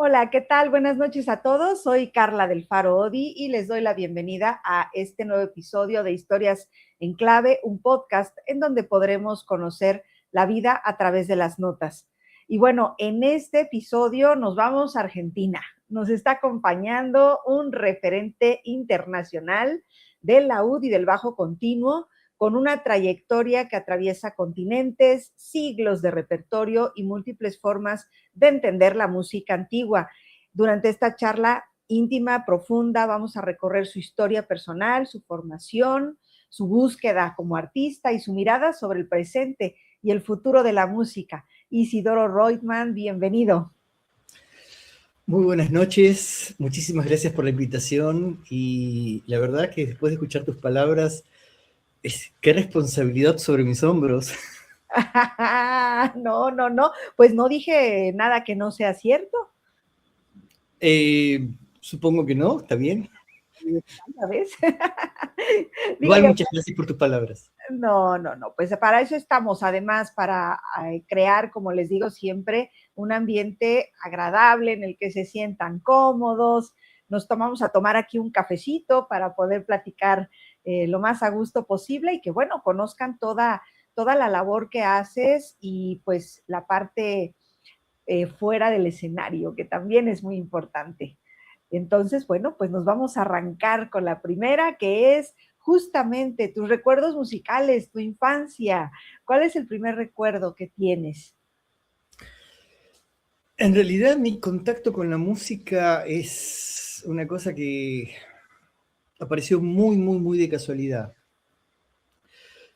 Hola, ¿qué tal? Buenas noches a todos. Soy Carla del Faro Odi y les doy la bienvenida a este nuevo episodio de Historias en Clave, un podcast en donde podremos conocer la vida a través de las notas. Y bueno, en este episodio nos vamos a Argentina. Nos está acompañando un referente internacional del laúd y del bajo continuo, con una trayectoria que atraviesa continentes, siglos de repertorio y múltiples formas de entender la música antigua. Durante esta charla íntima, profunda, vamos a recorrer su historia personal, su formación, su búsqueda como artista y su mirada sobre el presente y el futuro de la música. Isidoro Reutemann, bienvenido. Muy buenas noches, muchísimas gracias por la invitación y la verdad que después de escuchar tus palabras, qué responsabilidad sobre mis hombros. No, pues no dije nada que no sea cierto. Supongo que no, está bien. ¿Sabes? Igual muchas gracias por tus palabras. No, pues para eso estamos, además, para crear, como les digo siempre, un ambiente agradable en el que se sientan cómodos. Nos tomamos a tomar aquí un cafecito para poder platicar lo más a gusto posible y que, bueno, conozcan toda la labor que haces y pues la parte fuera del escenario, que también es muy importante. Entonces, bueno, pues nos vamos a arrancar con la primera, que es justamente tus recuerdos musicales, tu infancia. ¿Cuál es el primer recuerdo que tienes? En realidad mi contacto con la música es una cosa que apareció muy de casualidad.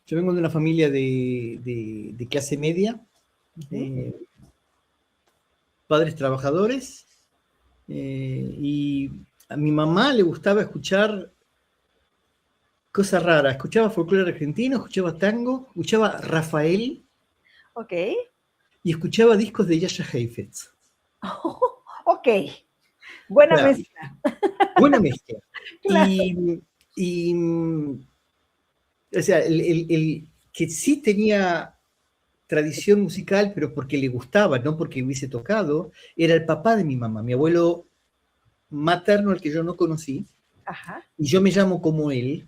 Yo vengo de una familia de clase media, padres trabajadores, y a mi mamá le gustaba escuchar cosas raras. Escuchaba folclore argentino, escuchaba tango, escuchaba Rafael. Ok. Y escuchaba discos de Jascha Heifetz. Ok. Buena Claro, mezcla. buena mezcla. Claro. O sea, el que sí tenía tradición musical, pero porque le gustaba, no porque hubiese tocado, era el papá de mi mamá, mi abuelo materno, al que yo no conocí. Ajá. Y yo me llamo como él.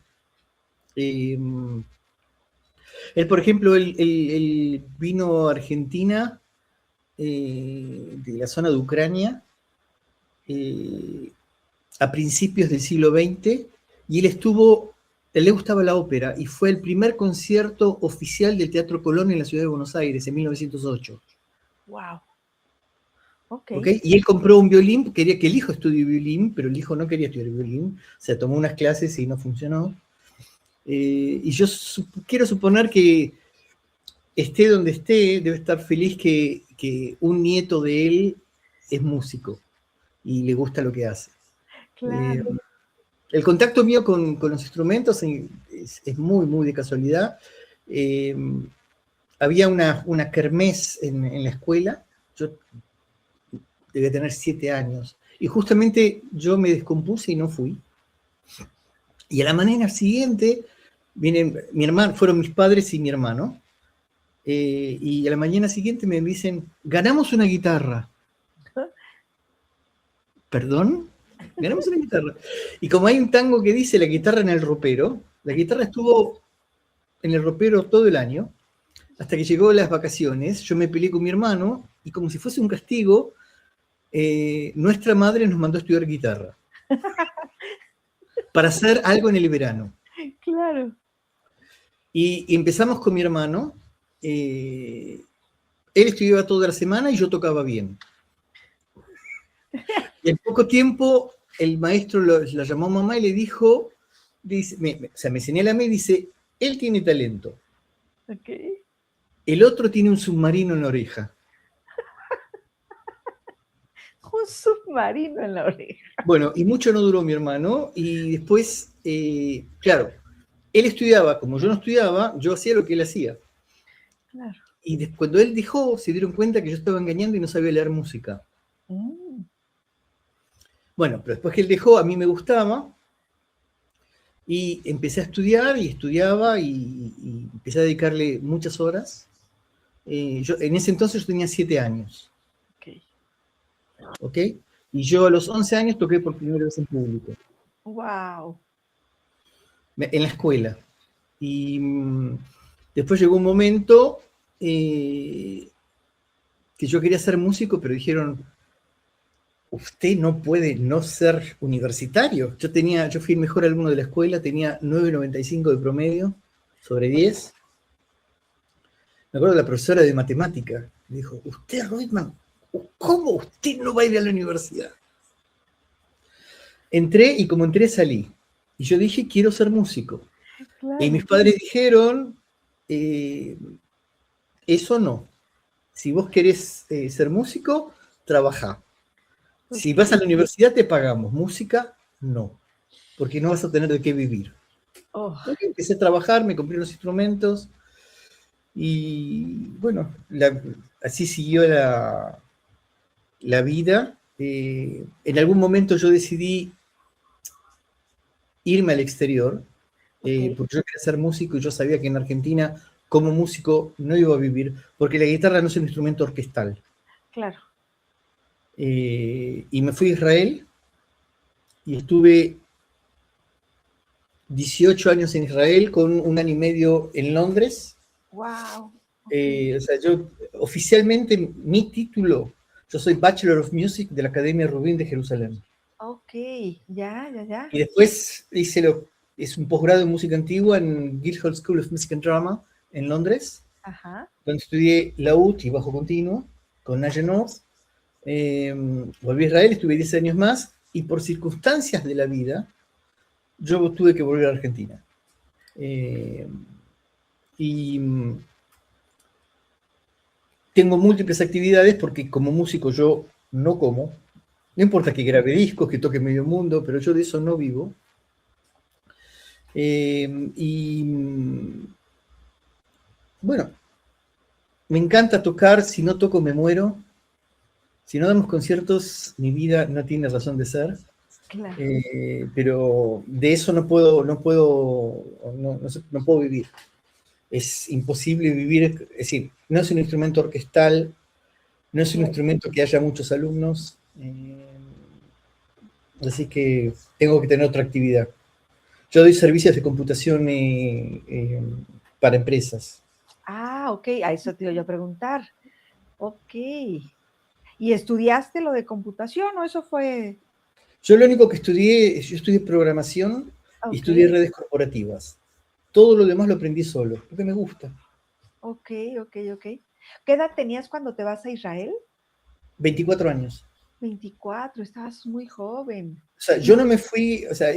Él, por ejemplo, él vino a Argentina, de la zona de Ucrania, a principios del siglo XX, y él le gustaba la ópera, y fue el primer concierto oficial del Teatro Colón en la ciudad de Buenos Aires, en 1908. Wow. Ok. ¿Okay? Y él compró un violín, quería que el hijo estudie violín, pero el hijo no quería estudiar violín, o sea, tomó unas clases y no funcionó. Y yo quiero suponer que esté donde esté, debe estar feliz que un nieto de él es músico y le gusta lo que hace. Claro. El contacto mío con los instrumentos es muy de casualidad. Había una kermés en la escuela, yo debía tener 7 años, y justamente yo me descompuse y no fui. Y a la mañana siguiente, fueron mis padres y mi hermano, y a la mañana siguiente me dicen, ganamos una guitarra. ¿Perdón? Ganamos una guitarra. Y como hay un tango que dice la guitarra en el ropero, la guitarra estuvo en el ropero todo el año, hasta que llegó las vacaciones. Yo me peleé con mi hermano y, como si fuese un castigo, nuestra madre nos mandó a estudiar guitarra para hacer algo en el verano. Claro. Y empezamos con mi hermano. Él estudiaba toda la semana y yo tocaba bien. Y en poco tiempo el maestro la llamó a mamá y le dijo, me señala a mí y dice, él tiene talento. Ok. El otro tiene un submarino en la oreja. Un submarino en la oreja. Bueno, y mucho no duró mi hermano, y después, claro, él estudiaba, como yo no estudiaba, yo hacía lo que él hacía. Claro. Y cuando él dejó, se dieron cuenta que yo estaba engañando y no sabía leer música. Bueno, pero después que él dejó, a mí me gustaba, y empecé a estudiar, y estudiaba, y empecé a dedicarle muchas horas. En ese entonces yo tenía 7 años. Okay. ¿ok? Y yo a los 11 años toqué por primera vez en público, Wow. en la escuela. Y después llegó un momento que yo quería ser músico, pero dijeron, usted no puede no ser universitario. Yo fui el mejor alumno de la escuela, tenía 9,95 de promedio sobre 10. Me acuerdo de la profesora de matemática, me dijo, usted, Reutemann, ¿cómo usted no va a ir a la universidad? Entré y como entré salí. Y yo dije, quiero ser músico. Y Claro. mis padres dijeron, eso no. Si vos querés ser músico, trabajá. Si Ok. vas a la universidad te pagamos, música no, porque no vas a tener de qué vivir. Oh, Entonces, empecé a trabajar, me compré unos instrumentos y bueno, así siguió la vida. En algún momento yo decidí irme al exterior, ok. porque yo quería ser músico y yo sabía que en Argentina como músico no iba a vivir, porque la guitarra no es un instrumento orquestal. Claro. Y me fui a Israel y estuve 18 años en Israel con un año y medio en Londres. Wow. Ok. O sea, yo oficialmente mi título, yo soy Bachelor of Music de la Academia Rubin de Jerusalén. Ok. Ya, ya, ya. Y después es un posgrado en música antigua en Guildhall School of Music and Drama en Londres, Ajá. donde estudié laúd y bajo continuo con Naja North. Volví a Israel, estuve 10 años más y por circunstancias de la vida yo tuve que volver a Argentina. Eh, y tengo múltiples actividades porque como músico yo no como. No importa que grabe discos, que toque medio mundo, pero yo de eso no vivo. Y bueno, me encanta tocar, si no toco me muero. Si no damos conciertos, mi vida no tiene razón de ser. Claro. Pero de eso no puedo vivir. Es imposible vivir, es decir, no es un instrumento orquestal, no es un Claro. instrumento que haya muchos alumnos, así que tengo que tener otra actividad. Yo doy servicios de computación para empresas. Ah, ok. A eso te iba yo a preguntar. Ok. ¿Y estudiaste lo de computación o eso fue? Yo lo único que yo estudié programación y Ok. estudié redes corporativas. Todo lo demás lo aprendí solo, porque me gusta. Ok, ok, ok. ¿Qué edad tenías cuando te vas a Israel? 24 años. 24. Estabas muy joven. O sea, Y, yo no me fui, o sea,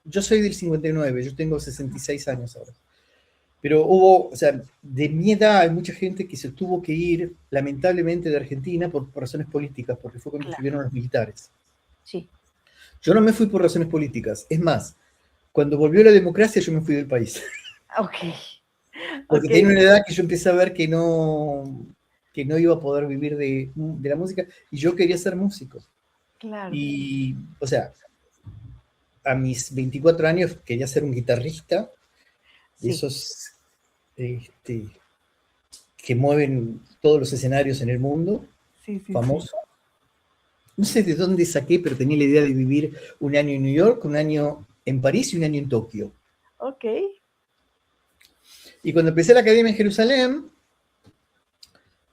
yo soy del 59, yo tengo 66 años ahora. Pero hubo, o sea, de mi edad hay mucha gente que se tuvo que ir, lamentablemente, de Argentina por razones políticas, porque fue cuando claro, estuvieron los militares. sí. Yo no me fui por razones políticas. Es más, cuando volvió la democracia, yo me fui del país. Ok, Porque ok, tenía una edad que yo empecé a ver que no iba a poder vivir de la música y yo quería ser músico. claro, Y, o sea, a mis 24 años quería ser un guitarrista de sí, esos este, que mueven todos los escenarios en el mundo, sí, sí, sí. famoso. No sé de dónde saqué, pero tenía la idea de vivir un año en New York, un año en París y un año en Tokio. Ok, Y cuando empecé la academia en Jerusalén,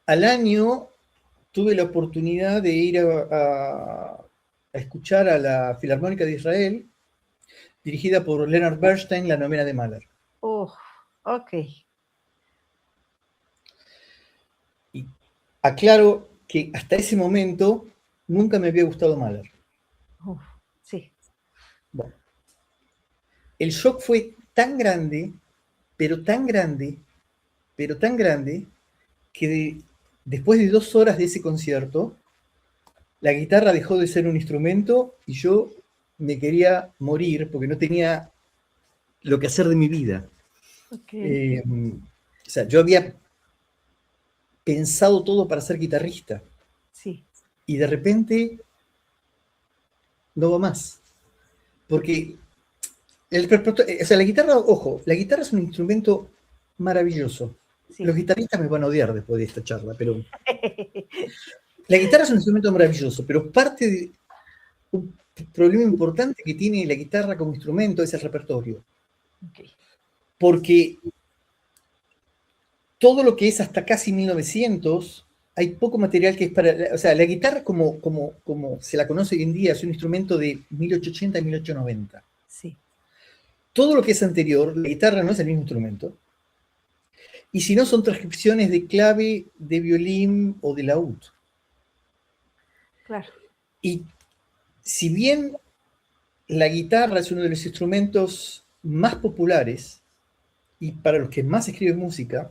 al año tuve la oportunidad de ir a escuchar a la Filarmónica de Israel, dirigida por Leonard Bernstein, la novena de Mahler. oh, ok, Y aclaro que hasta ese momento nunca me había gustado Mahler. uf, sí, Bueno, el shock fue tan grande, pero tan grande, pero tan grande, que después de 2 horas de ese concierto, la guitarra dejó de ser un instrumento y yo me quería morir porque no tenía lo que hacer de mi vida. ok, O sea, yo había pensado todo para ser guitarrista sí, y de repente no va más. Porque o sea, la guitarra, ojo, la guitarra es un instrumento maravilloso. Los sí. guitarristas me van a odiar después de esta charla, pero La guitarra es un instrumento maravilloso, pero parte de un problema importante que tiene la guitarra como instrumento es el repertorio. Okay. Porque todo lo que es hasta casi 1900, hay poco material que es para... O sea, la guitarra como se la conoce hoy en día es un instrumento de 1880 a 1890. Sí. Todo lo que es anterior, la guitarra no es el mismo instrumento. Y si no, son transcripciones de clave, de violín o de laúd. Claro. Y si bien la guitarra es uno de los instrumentos más populares y para los que más escriben música,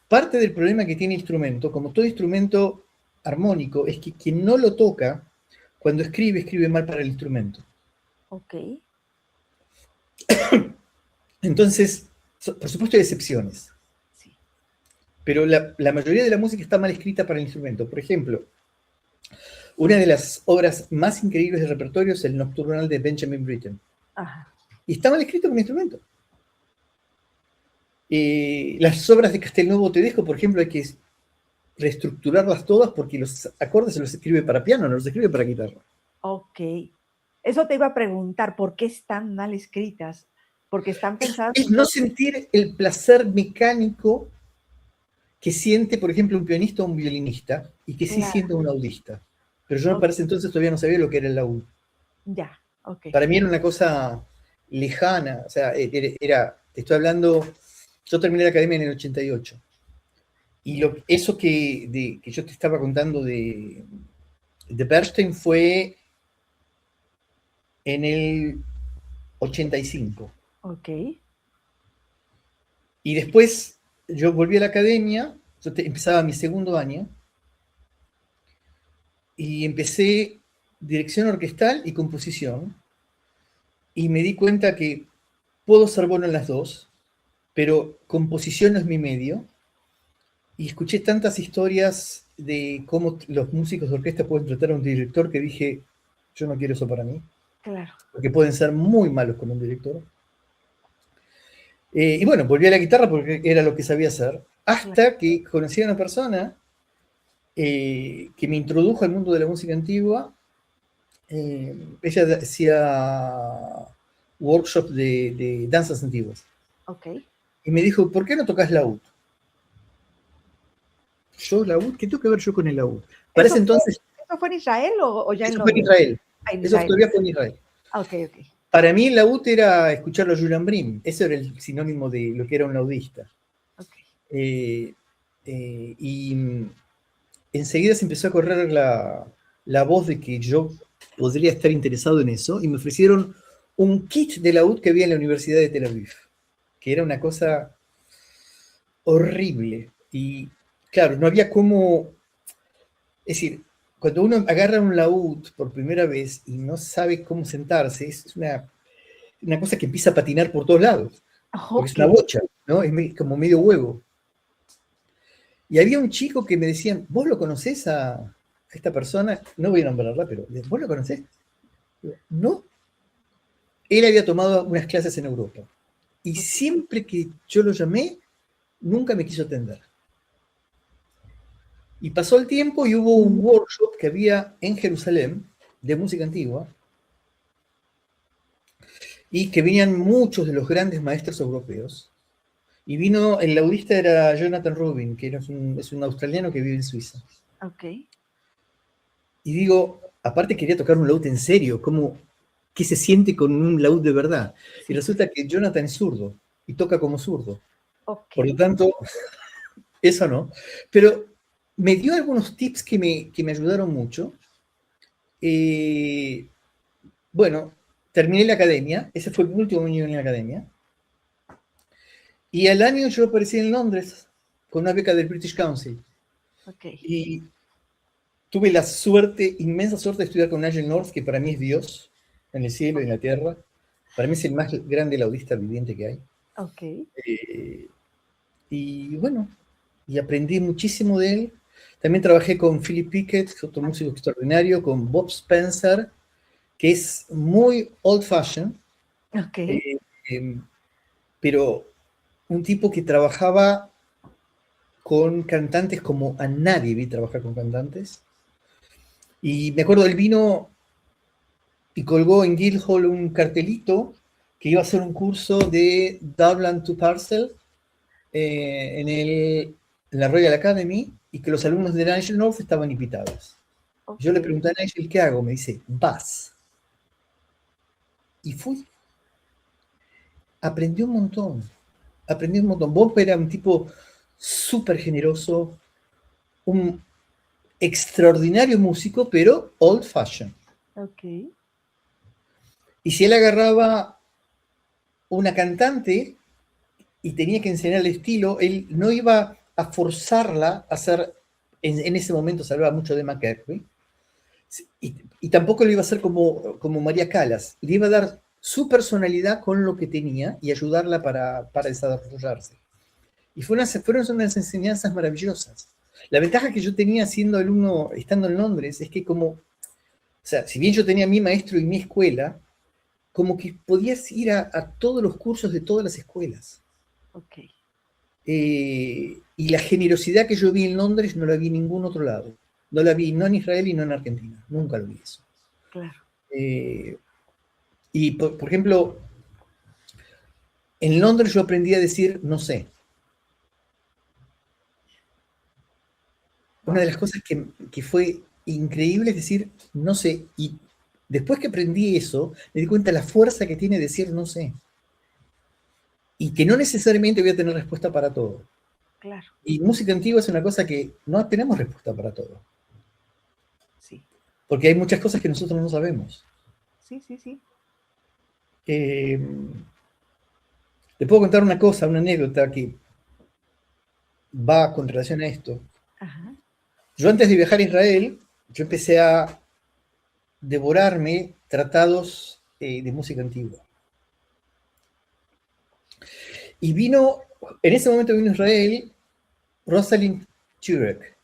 parte del problema que tiene el instrumento, como todo instrumento armónico, es que quien no lo toca, cuando escribe, escribe mal para el instrumento. Ok. Entonces, por supuesto hay excepciones, Sí. pero la mayoría de la música está mal escrita para el instrumento. Por ejemplo, una de las obras más increíbles del repertorio es el Nocturnal de Benjamin Britten. Ajá. Y está mal escrito para el instrumento. Las obras de Castelnuovo Tedesco, por ejemplo, hay que reestructurarlas todas porque los acordes se los escribe para piano, no los escribe para guitarra. Ok. Eso te iba a preguntar, ¿por qué están mal escritas? Porque están pensadas... Es no sentir el placer mecánico que siente, por ejemplo, un pianista o un violinista y que sí Claro. siente un laudista. Pero yo Ok. para ese entonces todavía no sabía lo que era el laúd. Ya, ok. Para mí era una cosa lejana, o sea, te estoy hablando, yo terminé la academia en el 88. Y eso que yo te estaba contando de Bernstein fue en el 85. Ok. Y después yo volví a la academia, empezaba mi segundo año, y empecé dirección orquestal y composición, y me di cuenta que puedo ser bueno en las dos, pero composición no es mi medio, y escuché tantas historias de cómo los músicos de orquesta pueden tratar a un director que dije, yo no quiero eso para mí, Claro. porque pueden ser muy malos con un director. Y bueno, volví a la guitarra porque era lo que sabía hacer, hasta que conocí a una persona que me introdujo al mundo de la música antigua. Ella hacía workshops de danzas antiguas. Ok. Y me dijo, ¿por qué no tocas laúd? ¿Yo laúd? ¿Qué tengo que ver yo con el laúd? Para ese entonces... ¿Eso fue en Israel o ya en Eso fue en Londres? Israel. Ah, en Eso Israel. todavía fue en Israel. Ok, ok. Para mí el laúd era escucharlo a Julian Brim. Eso era el sinónimo de lo que era un laudista. Okay. Y enseguida se empezó a correr la voz de que yo podría estar interesado en eso y me ofrecieron un kit de laúd que había en la Universidad de Tel Aviv, que era una cosa horrible. Y claro, no había cómo... Es decir, cuando uno agarra un laúd por primera vez y no sabe cómo sentarse, es una cosa que empieza a patinar por todos lados, porque es una Okay. bocha, ¿no? Es como medio huevo. Y había un chico que me decían, ¿vos lo conocés a esta persona? No voy a nombrarla, pero ¿vos lo conocés? No. Él había tomado unas clases en Europa. Y siempre que yo lo llamé, nunca me quiso atender. Y pasó el tiempo y hubo un workshop que había en Jerusalén de música antigua y que venían muchos de los grandes maestros europeos. Y vino, el laudista era Jonathan Rubin, que es un australiano que vive en Suiza. Ok. Y digo, aparte quería tocar un laúd en serio, ¿qué se siente con un laúd de verdad? Sí. Y resulta que Jonathan es zurdo y toca como zurdo. Okay. Por lo tanto, eso no. Pero me dio algunos tips que me ayudaron mucho. Bueno, terminé la academia, ese fue el último año en la academia. Y al año yo aparecí en Londres con una beca del British Council. Okay. Y tuve la suerte, inmensa suerte de estudiar con Nigel North, que para mí es Dios, en el cielo y en la tierra. Para mí es el más grande laudista viviente que hay. Okay. Y bueno, y aprendí muchísimo de él. También trabajé con Philip Pickett, otro músico extraordinario, con Bob Spencer, que es muy old fashioned, Okay. pero un tipo que trabajaba con cantantes como a nadie vi trabajar con cantantes. Y me acuerdo, él vino y colgó en Guildhall un cartelito que iba a hacer un curso de Dublin to Parcel en la Royal Academy y que los alumnos de Nigel North estaban invitados. Ok. Yo le pregunté a Nigel, ¿qué hago? Me dice, vas. Y fui. Aprendí un montón. Aprendí un montón. Bob era un tipo súper generoso, un extraordinario músico, pero old fashion. Ok. Y si él agarraba una cantante y tenía que enseñar el estilo, él no iba a forzarla a hacer, en ese momento se hablaba mucho de McCartney, y tampoco lo iba a hacer como María Callas, le iba a dar su personalidad con lo que tenía y ayudarla para desarrollarse. Y fueron unas enseñanzas maravillosas. La ventaja que yo tenía siendo alumno, estando en Londres, es que o sea, si bien yo tenía mi maestro y mi escuela, como que podías ir a todos los cursos de todas las escuelas. Ok. Y la generosidad que yo vi en Londres no la vi en ningún otro lado. No la vi no en Israel y no en Argentina. Nunca lo vi eso. Claro. Y por ejemplo, en Londres yo aprendí a decir no sé. Una Wow. de las cosas que fue increíble es decir no sé. Y después que aprendí eso, me di cuenta de la fuerza que tiene decir no sé. Y que no necesariamente voy a tener respuesta para todo. Claro. Y música antigua es una cosa que no tenemos respuesta para todo. Sí. Porque hay muchas cosas que nosotros no sabemos. Sí, sí, sí. Te puedo contar una cosa, una anécdota que va con relación a esto. Ajá. Yo antes de viajar a Israel, yo empecé a devorarme tratados de música antigua. Y en ese momento vino a Israel Rosalind Turek,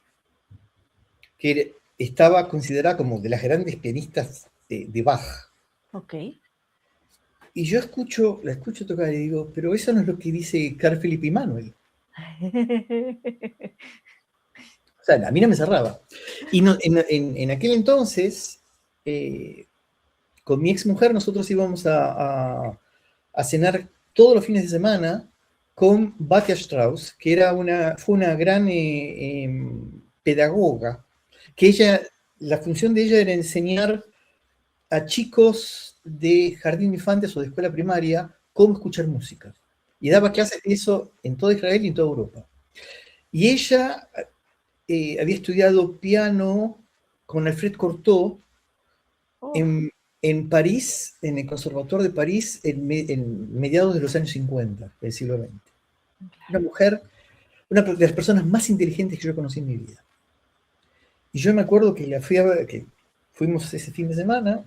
que estaba considerada como de las grandes pianistas de Bach. Ok. Y yo la escucho tocar y digo, pero eso no es lo que dice Carl Philipp Emanuel. O sea, a mí no me cerraba. Y en aquel entonces, con mi ex mujer, nosotros íbamos a cenar todos los fines de semana con Batia Strauss, que fue una gran pedagoga, que la función de ella era enseñar a chicos de jardín de infantes o de escuela primaria cómo escuchar música. Y daba clases de eso en todo Israel y en toda Europa. Y ella había estudiado piano con Alfred Cortot Oh, en París, en el Conservatorio de París, en mediados de los años 50 del siglo XX. Una mujer, una de las personas más inteligentes que yo conocí en mi vida. Y yo me acuerdo que que fuimos ese fin de semana,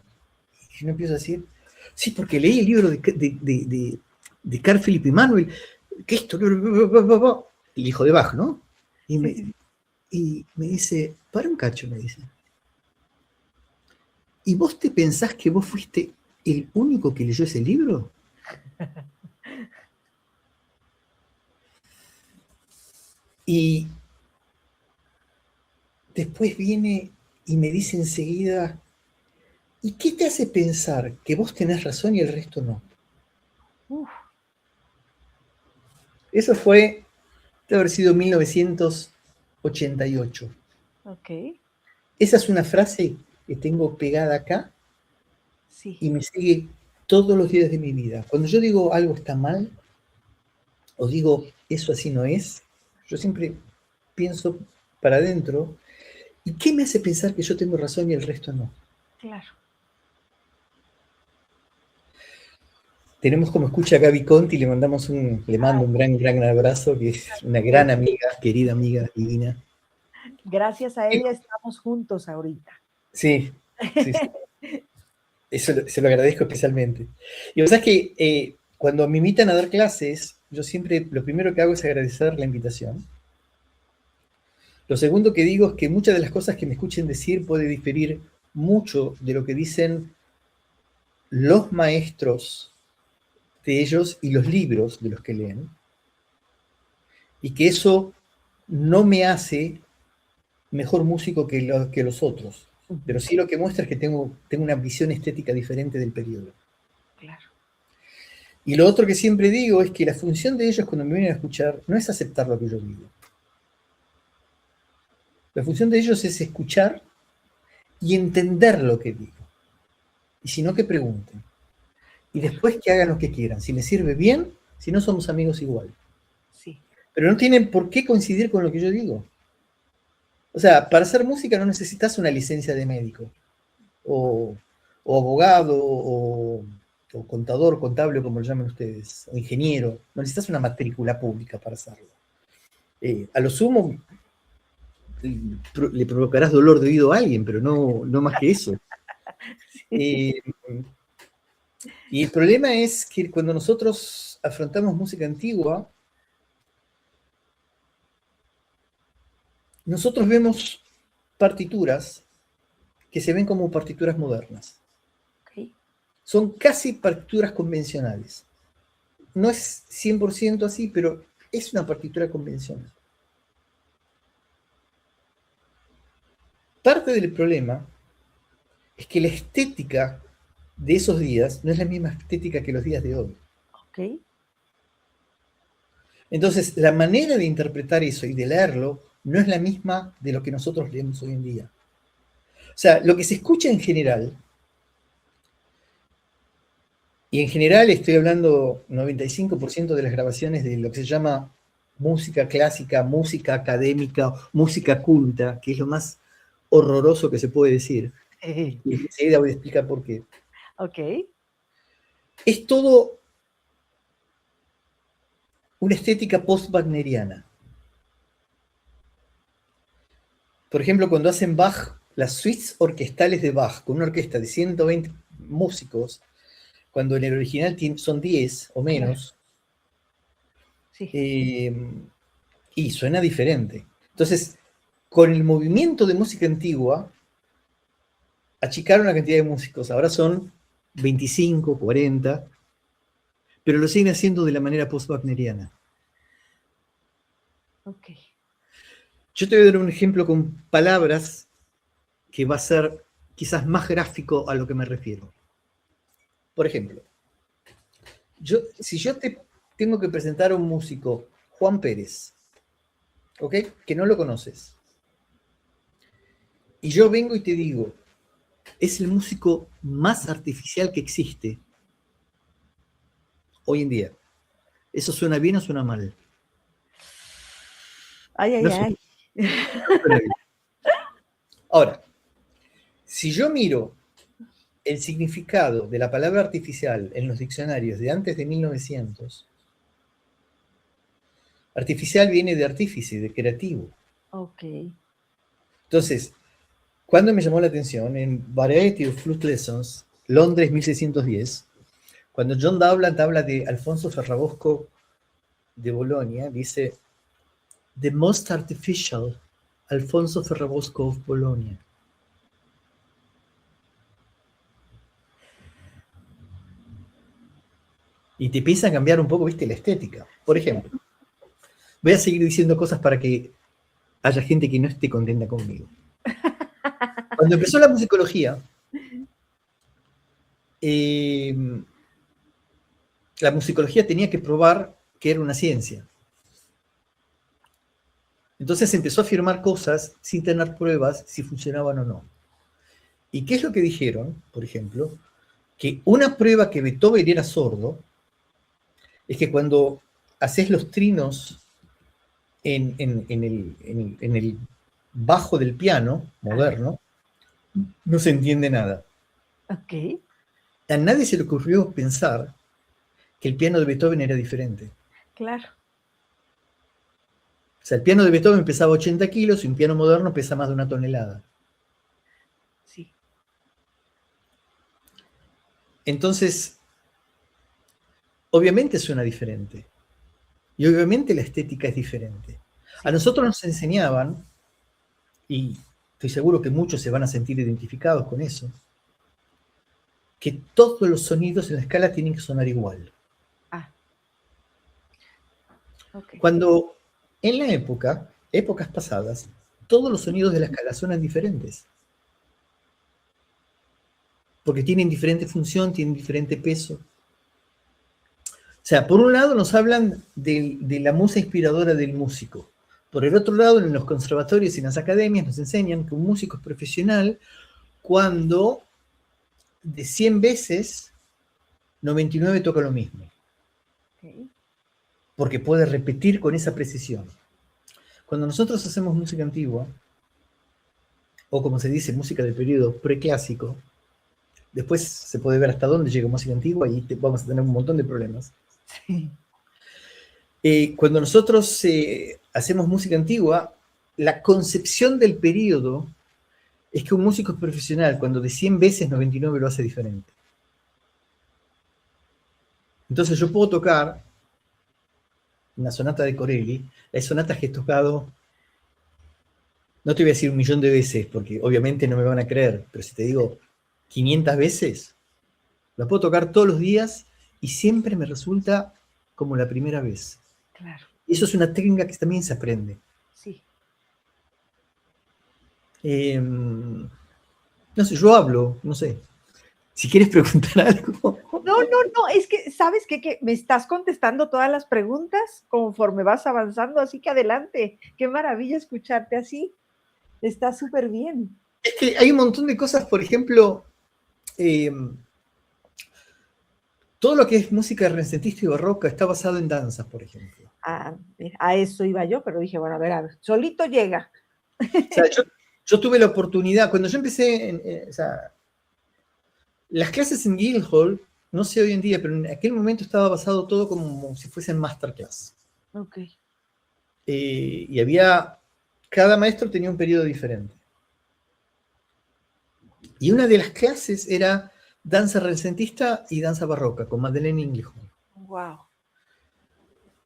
y yo me empiezo a decir, sí, porque leí el libro de Carl Philipp Emanuel, que esto, el hijo de Bach, ¿no? Y sí, me, sí. y me dice, para un cacho, me dice. ¿Y vos te pensás que vos fuiste el único que leyó ese libro? Y después viene y me dice enseguida, ¿y qué te hace pensar que vos tenés razón y el resto no? Uf, Eso fue, debe haber sido 1988. ok. Esa es una frase que tengo pegada acá Sí, y me sigue todos los días de mi vida. Cuando yo digo algo está mal o digo eso así no es, yo siempre pienso para adentro, ¿y qué me hace pensar que yo tengo razón y el resto no? claro. Tenemos como escucha a Gaby Conti, le mando Ay, un gran abrazo, que es una qué- gran amiga, querida amiga, divina. gracias a ella estamos juntos ahorita. Sí, sí, sí. Eso se lo agradezco especialmente. Y vos sabés que cuando me invitan a dar clases, yo siempre lo primero que hago es agradecer la invitación. Lo segundo que digo es que muchas de las cosas que me escuchen decir puede diferir mucho de lo que dicen los maestros de ellos y los libros de los que leen. Y que eso no me hace mejor músico que los otros. pero sí lo que muestra es que tengo una visión estética diferente del periodo. Claro. Y lo otro que siempre digo es que la función de ellos cuando me vienen a escuchar no es aceptar lo que yo digo. La función de ellos es escuchar y entender lo que digo. Y si no, que pregunten. Y después que hagan lo que quieran. Si les sirve bien, si no, somos amigos igual. Sí. Pero no tienen por qué coincidir con lo que yo digo. O sea, para hacer música no necesitas una licencia de médico, o abogado, o contador, contable, como lo llaman ustedes, o ingeniero. No necesitas una matrícula pública para hacerlo. A lo sumo, le provocarás dolor de oído a alguien, pero no más que eso. Sí. Y el problema es que cuando nosotros afrontamos música antigua, nosotros vemos partituras que se ven como partituras modernas. Okay. Son casi partituras convencionales. No es 100% así, pero es una partitura convencional. Parte del problema es que la estética de esos días no es la misma estética que los días de hoy. Ok. Entonces, la manera de interpretar eso y de leerlo no es la misma de lo que nosotros leemos hoy en día. O sea, lo que se escucha en general, y en general estoy hablando 95% de las grabaciones de lo que se llama música clásica, música académica, música culta, que es lo más horroroso que se puede decir. Y enseguida voy a explicar por qué. Ok. Es todo una estética post-wagneriana. Por ejemplo, cuando hacen Bach, las suites orquestales de Bach, con una orquesta de 120 músicos, cuando en el original son 10 o menos, Sí. y suena diferente. Entonces, con el movimiento de música antigua, achicaron la cantidad de músicos. Ahora son 25, 40, pero lo siguen haciendo de la manera post-wagneriana. Ok. Yo te voy a dar un ejemplo con palabras que va a ser quizás más gráfico a lo que me refiero. Por ejemplo, si yo te tengo que presentar a un músico, Juan Pérez, ¿ok? Que no lo conoces. Y yo vengo y te digo, es el músico más artificial que existe hoy en día. ¿Eso suena bien o suena mal? Ay, ay, No ay. suena bien. Ahora, si yo miro el significado de la palabra artificial en los diccionarios de antes de 1900, artificial viene de artífice, de creativo. Ok. Entonces, cuando me llamó la atención, en Variety of Flute Lessons, Londres 1610, cuando John Dowland habla de Alfonso Ferrabosco de Bolonia, dice, The most artificial Alfonso Ferrabosco of Bologna. Y te empieza a cambiar un poco, viste, la estética. Por ejemplo, voy a seguir diciendo cosas para que haya gente que no esté contenta conmigo. Cuando empezó la musicología, la musicología tenía que probar que era una ciencia. Entonces empezó a afirmar cosas sin tener pruebas si funcionaban o no. ¿Y qué es lo que dijeron, por ejemplo? Que una prueba que Beethoven era sordo es que cuando haces los trinos en el bajo del piano moderno, no se entiende nada. Ok. A nadie se le ocurrió pensar que el piano de Beethoven era diferente. Claro. O sea, el piano de Beethoven pesaba 80 kilos y un piano moderno pesa más de 1 tonelada. Sí. Entonces, obviamente suena diferente. Y obviamente la estética es diferente. Sí. A nosotros nos enseñaban, y estoy seguro que muchos se van a sentir identificados con eso, que todos los sonidos en la escala tienen que sonar igual. Ah. Ok. Cuando en la épocas pasadas, todos los sonidos de la escala suenan diferentes. porque tienen diferente función, tienen diferente peso. O sea, por un lado nos hablan de la musa inspiradora del músico. Por el otro lado, en los conservatorios y en las academias nos enseñan que un músico es profesional cuando de 100 veces, 99 toca lo mismo. Okay. Porque puede repetir con esa precisión. Cuando nosotros hacemos música antigua, o como se dice, música del periodo preclásico, después se puede ver hasta dónde llega música antigua y vamos a tener un montón de problemas. Sí. Cuando nosotros hacemos música antigua, la concepción del periodo es que un músico es profesional cuando de 100 veces 99 lo hace diferente. Entonces yo puedo tocar una sonata de Corelli, hay sonatas que he tocado, no te voy a decir 1.000.000 de veces, porque obviamente no me van a creer, pero si te digo 500 veces, la puedo tocar todos los días y siempre me resulta como la primera vez. Claro. Y eso es una técnica que también se aprende. Sí. No sé, yo hablo, no sé. Si quieres preguntar algo. No, es que, ¿sabes qué? Que me estás contestando todas las preguntas conforme vas avanzando, así que adelante. Qué maravilla escucharte así. Está súper bien. Es que hay un montón de cosas, por ejemplo, todo lo que es música renacentista y barroca está basado en danzas, por ejemplo. A eso iba yo, pero dije, bueno, a ver, solito llega. O sea, yo tuve la oportunidad, cuando yo empecé, o sea, las clases en Guildhall, no sé hoy en día, pero en aquel momento estaba basado todo como si fuesen masterclass. Ok. Y cada maestro tenía un periodo diferente. Y una de las clases era danza renacentista y danza barroca, con Madeleine Inglehorn. Wow.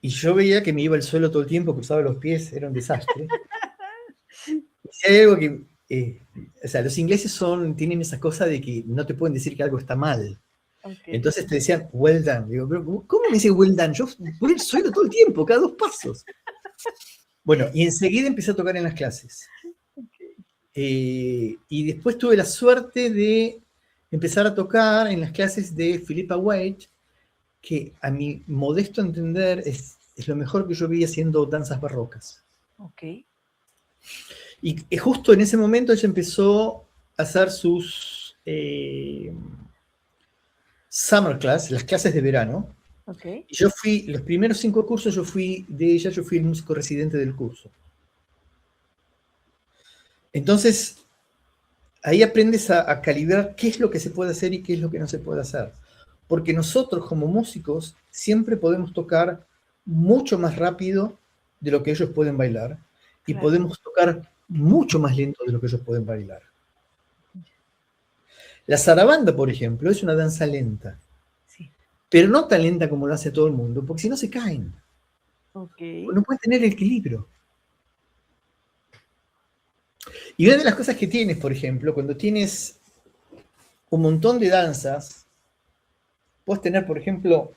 Y yo veía que me iba al suelo todo el tiempo, cruzaba los pies, era un desastre. Y si hay algo que, o sea, los ingleses tienen esa cosa de que no te pueden decir que algo está mal. Okay. Entonces te decían, well done. Digo, pero ¿cómo me dice well done? Yo voy al suelo todo el tiempo, cada 2 pasos. Bueno, y enseguida empecé a tocar en las clases. Okay. Y después tuve la suerte de empezar a tocar en las clases de Philippa White, que a mi modesto entender es lo mejor que yo vi haciendo danzas barrocas. Ok. Y justo en ese momento ella empezó a hacer sus summer class, las clases de verano. Okay. Y yo fui, los primeros 5 cursos yo fui el músico residente del curso. Entonces, ahí aprendes a calibrar qué es lo que se puede hacer y qué es lo que no se puede hacer. Porque nosotros como músicos siempre podemos tocar mucho más rápido de lo que ellos pueden bailar y Claro. podemos tocar mucho más lento de lo que ellos pueden bailar. La zarabanda, por ejemplo, es una danza lenta, Sí. pero no tan lenta como lo hace todo el mundo, porque si no se caen. Okay. No pueden tener equilibrio. Y una de las cosas que tienes, por ejemplo, cuando tienes un montón de danzas, puedes tener, por ejemplo,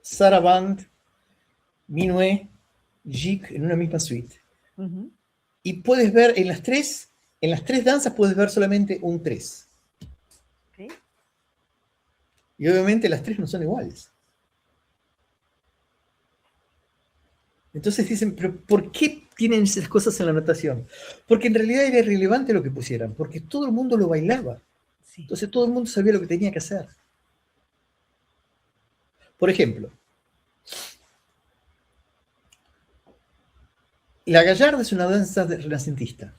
saraband, minuet, jig en una misma suite. Uh-huh. Y puedes ver en las tres danzas puedes ver solamente un 3. Okay. Y obviamente las 3 no son iguales. Entonces dicen, pero ¿por qué tienen esas cosas en la notación? Porque en realidad era irrelevante lo que pusieran, porque todo el mundo lo bailaba. Sí. Entonces todo el mundo sabía lo que tenía que hacer. Por ejemplo, la gallarda es una danza renacentista.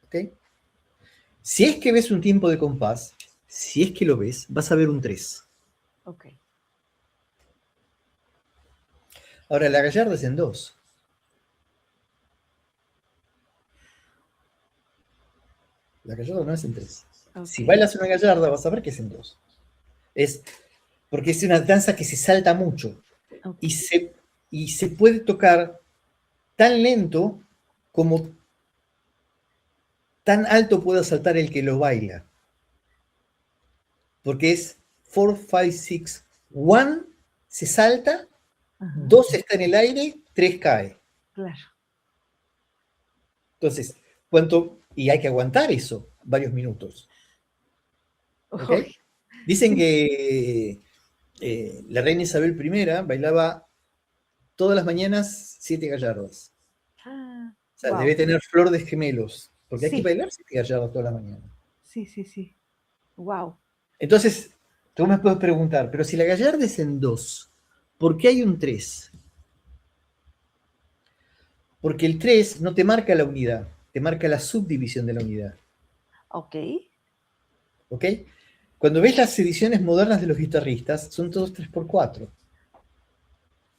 ¿Okay? Si es que ves un tiempo de compás, si es que lo ves, vas a ver un 3. Ok. Ahora, la gallarda es en 2. La gallarda no es en 3. Okay. Si bailas una gallarda, vas a ver que es en 2. Porque es una danza que se salta mucho. Okay. Y se puede tocar tan lento como tan alto pueda saltar el que lo baila. Porque es 4, 5, 6, 1 se salta, 2 está en el aire, 3 cae. Claro. Entonces, y hay que aguantar eso varios minutos. ¿Ok? Dicen que la reina Isabel I bailaba todas las mañanas 7 gallardos. Ah, O sea, wow. debe tener flor de gemelos, porque hay que Sí, bailar 7 gallardos toda la mañana. sí, sí, sí. Wow. Entonces, tú me puedes preguntar, pero si la gallarda es en 2, ¿por qué hay un 3? Porque el 3 no te marca la unidad, te marca la subdivisión de la unidad. Ok. ¿Ok? Cuando ves las ediciones modernas de los guitarristas, son todos 3x4.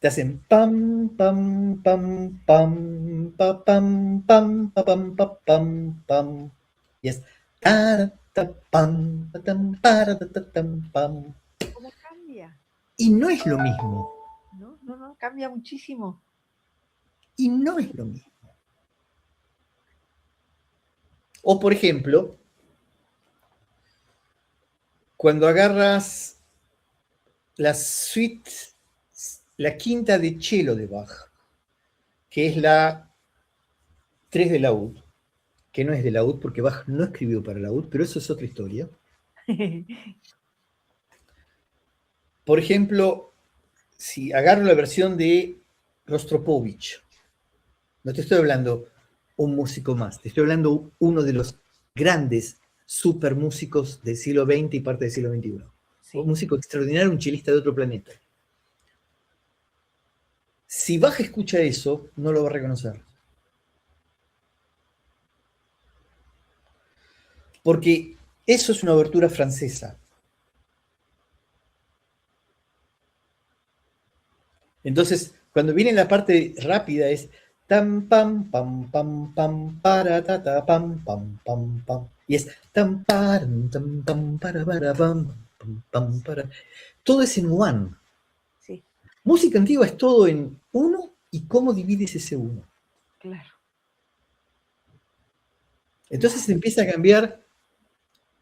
Te hacen pam, pam, pam, pam, pa, pam, pam, pa, pam, pa, pam, pam. Y es ta, ta, pam, pa, tam, para, ta, ta, tam, pam. ¿Cómo cambia? Y no es lo mismo. No, no, no, cambia muchísimo. Y no es lo mismo. O por ejemplo, cuando agarras la suite, la quinta de cello de Bach, que es la 3 de laúd, que no es de laúd porque Bach no escribió para laúd, pero eso es otra historia. Por ejemplo, si agarro la versión de Rostropovich, no te estoy hablando un músico más, te estoy hablando uno de los grandes super músicos del siglo XX y parte del siglo XXI. Un Sí, músico extraordinario, un chelista de otro planeta. Si Bach escucha eso, no lo va a reconocer. Porque eso es una abertura francesa. Entonces, cuando viene la parte rápida es tam pam pam pam pam para ta ta pam pam pam pam y es tam para pam pam para. Todo es en one. sí, Música antigua es todo en uno y cómo divides ese uno. claro. Entonces Wow. se empieza a cambiar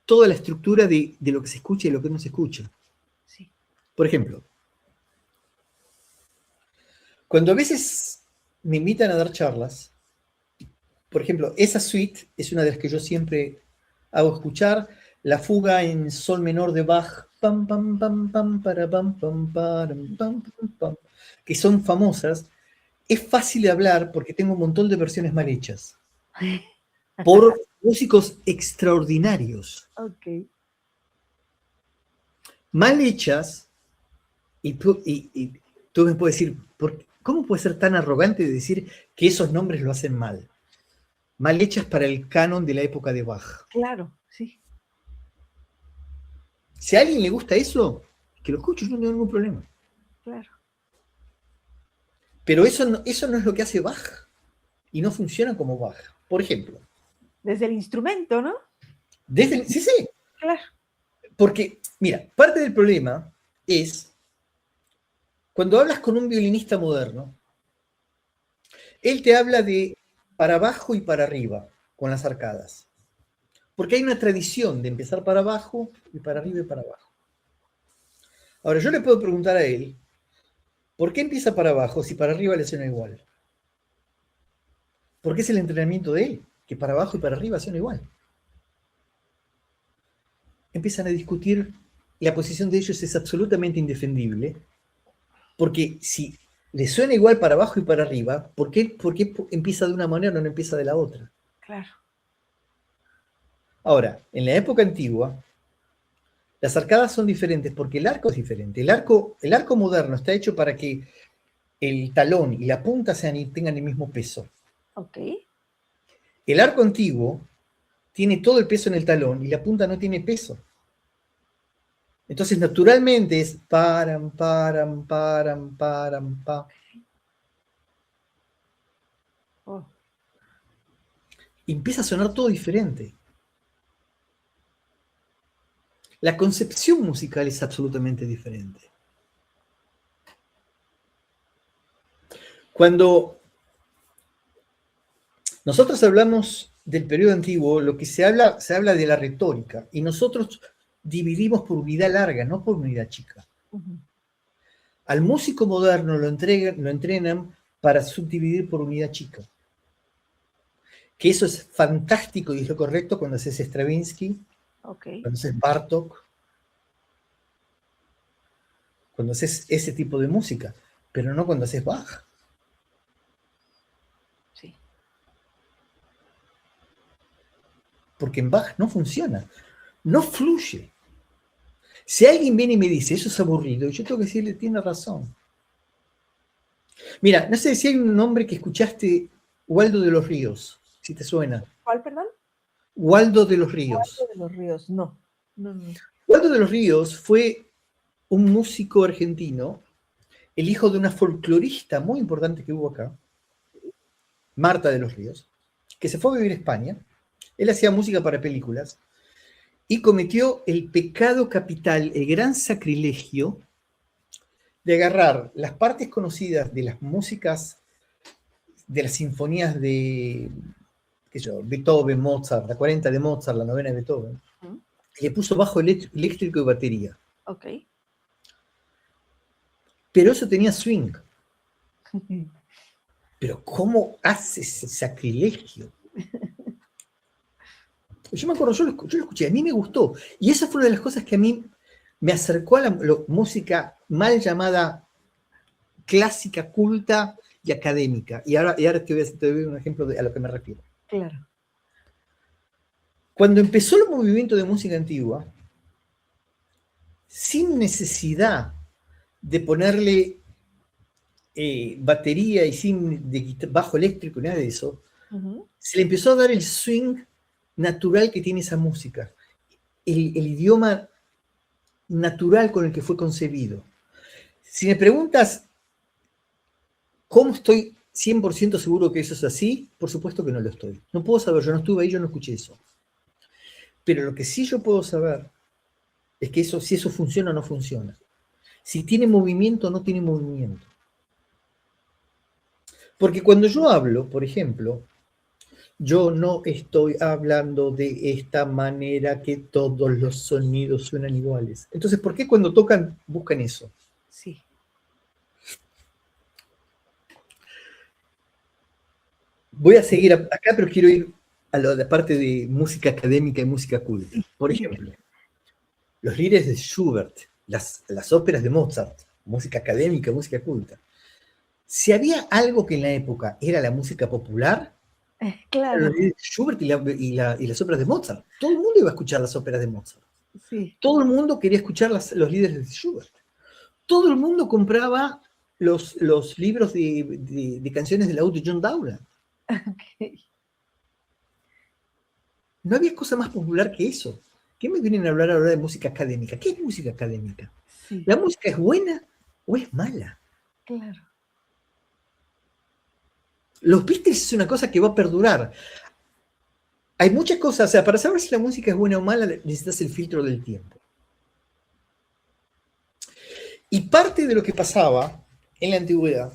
toda la estructura de lo que se escucha y lo que no se escucha. Sí. Por ejemplo, cuando a veces me invitan a dar charlas, por ejemplo, esa suite es una de las que yo siempre hago escuchar, la fuga en sol menor de Bach, pam, pam, pam, pam, para, pam, pam, param, pam, pam, pam, que son famosas. Es fácil de hablar porque tengo un montón de versiones mal hechas por músicos extraordinarios. Ok. Mal hechas, y tú me puedes decir, ¿cómo puede ser tan arrogante de decir que esos nombres lo hacen mal? Mal hechas para el canon de la época de Bach. Claro, sí, Si a alguien le gusta eso, que lo escuche, yo no tengo ningún problema. claro. Pero eso no es lo que hace Bach y no funciona como Bach. Por ejemplo, Desde el instrumento, ¿no? sí, sí, Claro. porque, mira, parte del problema es cuando hablas con un violinista moderno, él te habla de para abajo y para arriba con las arcadas. Porque hay una tradición de empezar para abajo y para arriba y para abajo. Ahora, yo le puedo preguntar a él, ¿por qué empieza para abajo si para arriba le suena igual? Porque es el entrenamiento de él, que para abajo y para arriba suena igual. Empiezan a discutir, la posición de ellos es absolutamente indefendible, porque si le suena igual para abajo y para arriba, por qué empieza de una manera o no empieza de la otra? Claro. Ahora, en la época antigua, las arcadas son diferentes porque el arco es diferente. El arco moderno está hecho para que el talón y la punta tengan el mismo peso. Ok. El arco antiguo tiene todo el peso en el talón y la punta no tiene peso. Entonces, naturalmente es param, param, param, param, pam. Oh, Y empieza a sonar todo diferente. La concepción musical es absolutamente diferente. Cuando nosotros hablamos del periodo antiguo, lo que se habla de la retórica, y nosotros dividimos por unidad larga, no por unidad chica. ujú. Al músico moderno lo entrenan para subdividir por unidad chica. Que eso es fantástico y es lo correcto cuando haces Stravinsky, Ok. cuando haces Bartók, cuando haces ese tipo de música, pero no cuando haces Bach. Sí. Porque en Bach no funciona, no fluye. Si alguien viene y me dice, eso es aburrido, yo tengo que decirle, tiene razón. Mira, no sé si hay un nombre que escuchaste, Waldo de los Ríos, si te suena. ¿Cuál, perdón? Waldo de los Ríos. Waldo de los Ríos, no. No. Waldo de los Ríos fue un músico argentino, el hijo de una folclorista muy importante que hubo acá, Marta de los Ríos, que se fue a vivir a España. Él hacía música para películas y cometió el pecado capital, el gran sacrilegio de agarrar las partes conocidas de las músicas, de las sinfonías de Beethoven, Mozart, la 40 de Mozart, la novena de Beethoven, y le puso bajo eléctrico y batería. Ok. Pero eso tenía swing. Pero ¿cómo hace ese sacrilegio? Yo me acuerdo, yo lo escuché, a mí me gustó. Y esa fue una de las cosas que a mí me acercó a la música mal llamada clásica, culta y académica. Y ahora te voy a dar un ejemplo a lo que me refiero. Claro. Cuando empezó el movimiento de música antigua, sin necesidad de ponerle batería y sin bajo eléctrico, nada de eso, se le empezó a dar el swing natural que tiene esa música, el idioma natural con el que fue concebido. Si me preguntas cómo estoy 100% seguro que eso es así, por supuesto que no lo estoy. No puedo saber, yo no estuve ahí, yo no escuché eso. Pero lo que sí yo puedo saber es que si eso funciona o no funciona. Si tiene movimiento o no tiene movimiento. Porque cuando yo hablo, por ejemplo, yo no estoy hablando de esta manera que todos los sonidos suenan iguales. Entonces, ¿por qué cuando tocan buscan eso? Sí. Voy a seguir acá, pero quiero ir a la parte de música académica y música culta. Por ejemplo, los lires de Schubert, las óperas de Mozart, música académica, música culta. Si había algo que en la época era la música popular, claro. los lires de Schubert y las óperas de Mozart. Todo el mundo iba a escuchar las óperas de Mozart. Sí. Todo el mundo quería escuchar los líderes de Schubert. Todo el mundo compraba los libros de canciones del audio John Dowland. Okay. No había cosa más popular que eso. ¿Qué me vienen a hablar ahora de música académica? ¿Qué es música académica? Sí. ¿La música es buena o es mala? Claro. Los Beatles es una cosa que va a perdurar. Hay muchas cosas, o sea, para saber si la música es buena o mala necesitas el filtro del tiempo. Y parte de lo que pasaba en la antigüedad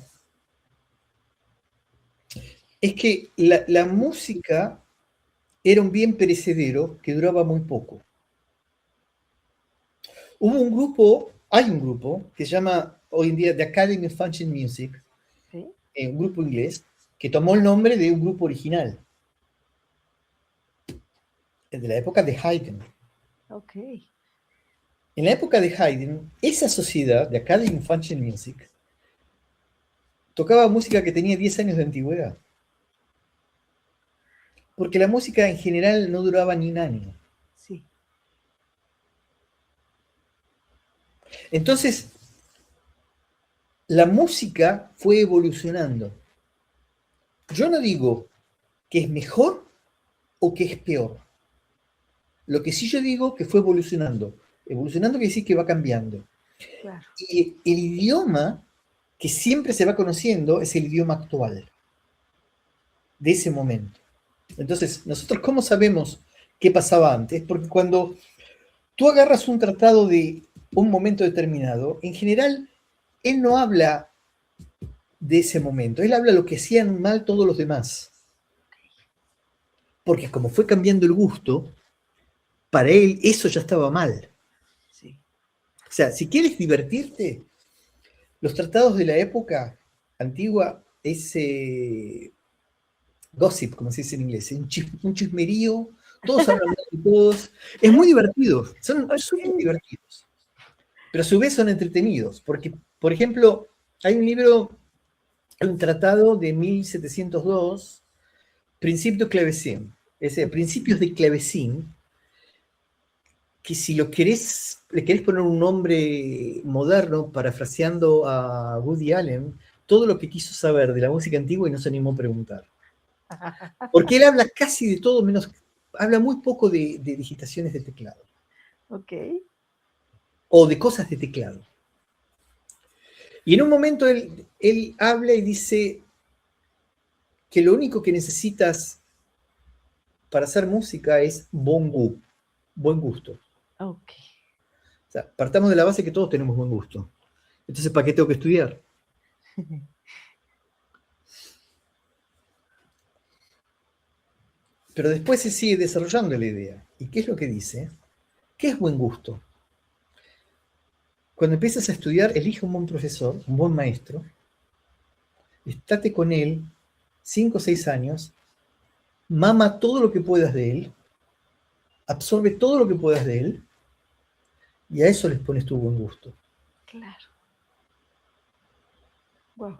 es que la música era un bien perecedero que duraba muy poco. Hay un grupo que se llama hoy en día The Academy of Functional Music, ¿Sí? Un grupo inglés, que tomó el nombre de un grupo original, de la época de Haydn. Ok. En la época de Haydn, esa sociedad, The Academy of Functional Music, tocaba música que tenía 10 años de antigüedad. Porque la música en general no duraba ni un año. Sí. Entonces, la música fue evolucionando. Yo no digo que es mejor o que es peor. Lo que sí yo digo que fue evolucionando. Evolucionando quiere decir que va cambiando. Claro. Y el idioma que siempre se va conociendo es el idioma actual, de ese momento. Entonces, nosotros, ¿cómo sabemos qué pasaba antes? Porque cuando tú agarras un tratado de un momento determinado, en general, él no habla de ese momento, él habla lo que hacían mal todos los demás. Porque como fue cambiando el gusto, para él eso ya estaba mal. Sí. O sea, si quieres divertirte, los tratados de la época antigua es gossip, como se dice en inglés, un chismerío, todos hablan de todos, es muy divertido, son súper divertidos. pero a su vez son entretenidos, porque, por ejemplo, hay un libro, hay un tratado de 1702, Principio de Clavecín, es decir, Principios de Clavecín, que si lo querés, le querés poner un nombre moderno, parafraseando a Woody Allen, todo lo que quiso saber de la música antigua y no se animó a preguntar. Porque él habla casi de todo, menos, habla muy poco de digitaciones de teclado. Ok. O de cosas de teclado. Y en un momento él habla y dice que lo único que necesitas para hacer música es buen gusto. Ok. O sea, partamos de la base que todos tenemos buen gusto. Entonces, ¿para qué tengo que estudiar? Pero después se sigue desarrollando la idea. ¿Y qué es lo que dice? ¿Qué es buen gusto? Cuando empiezas a estudiar, elige un buen profesor, un buen maestro, estate con él 5 o 6 años, mama todo lo que puedas de él, absorbe todo lo que puedas de él, y a eso les pones tu buen gusto. Claro. Wow.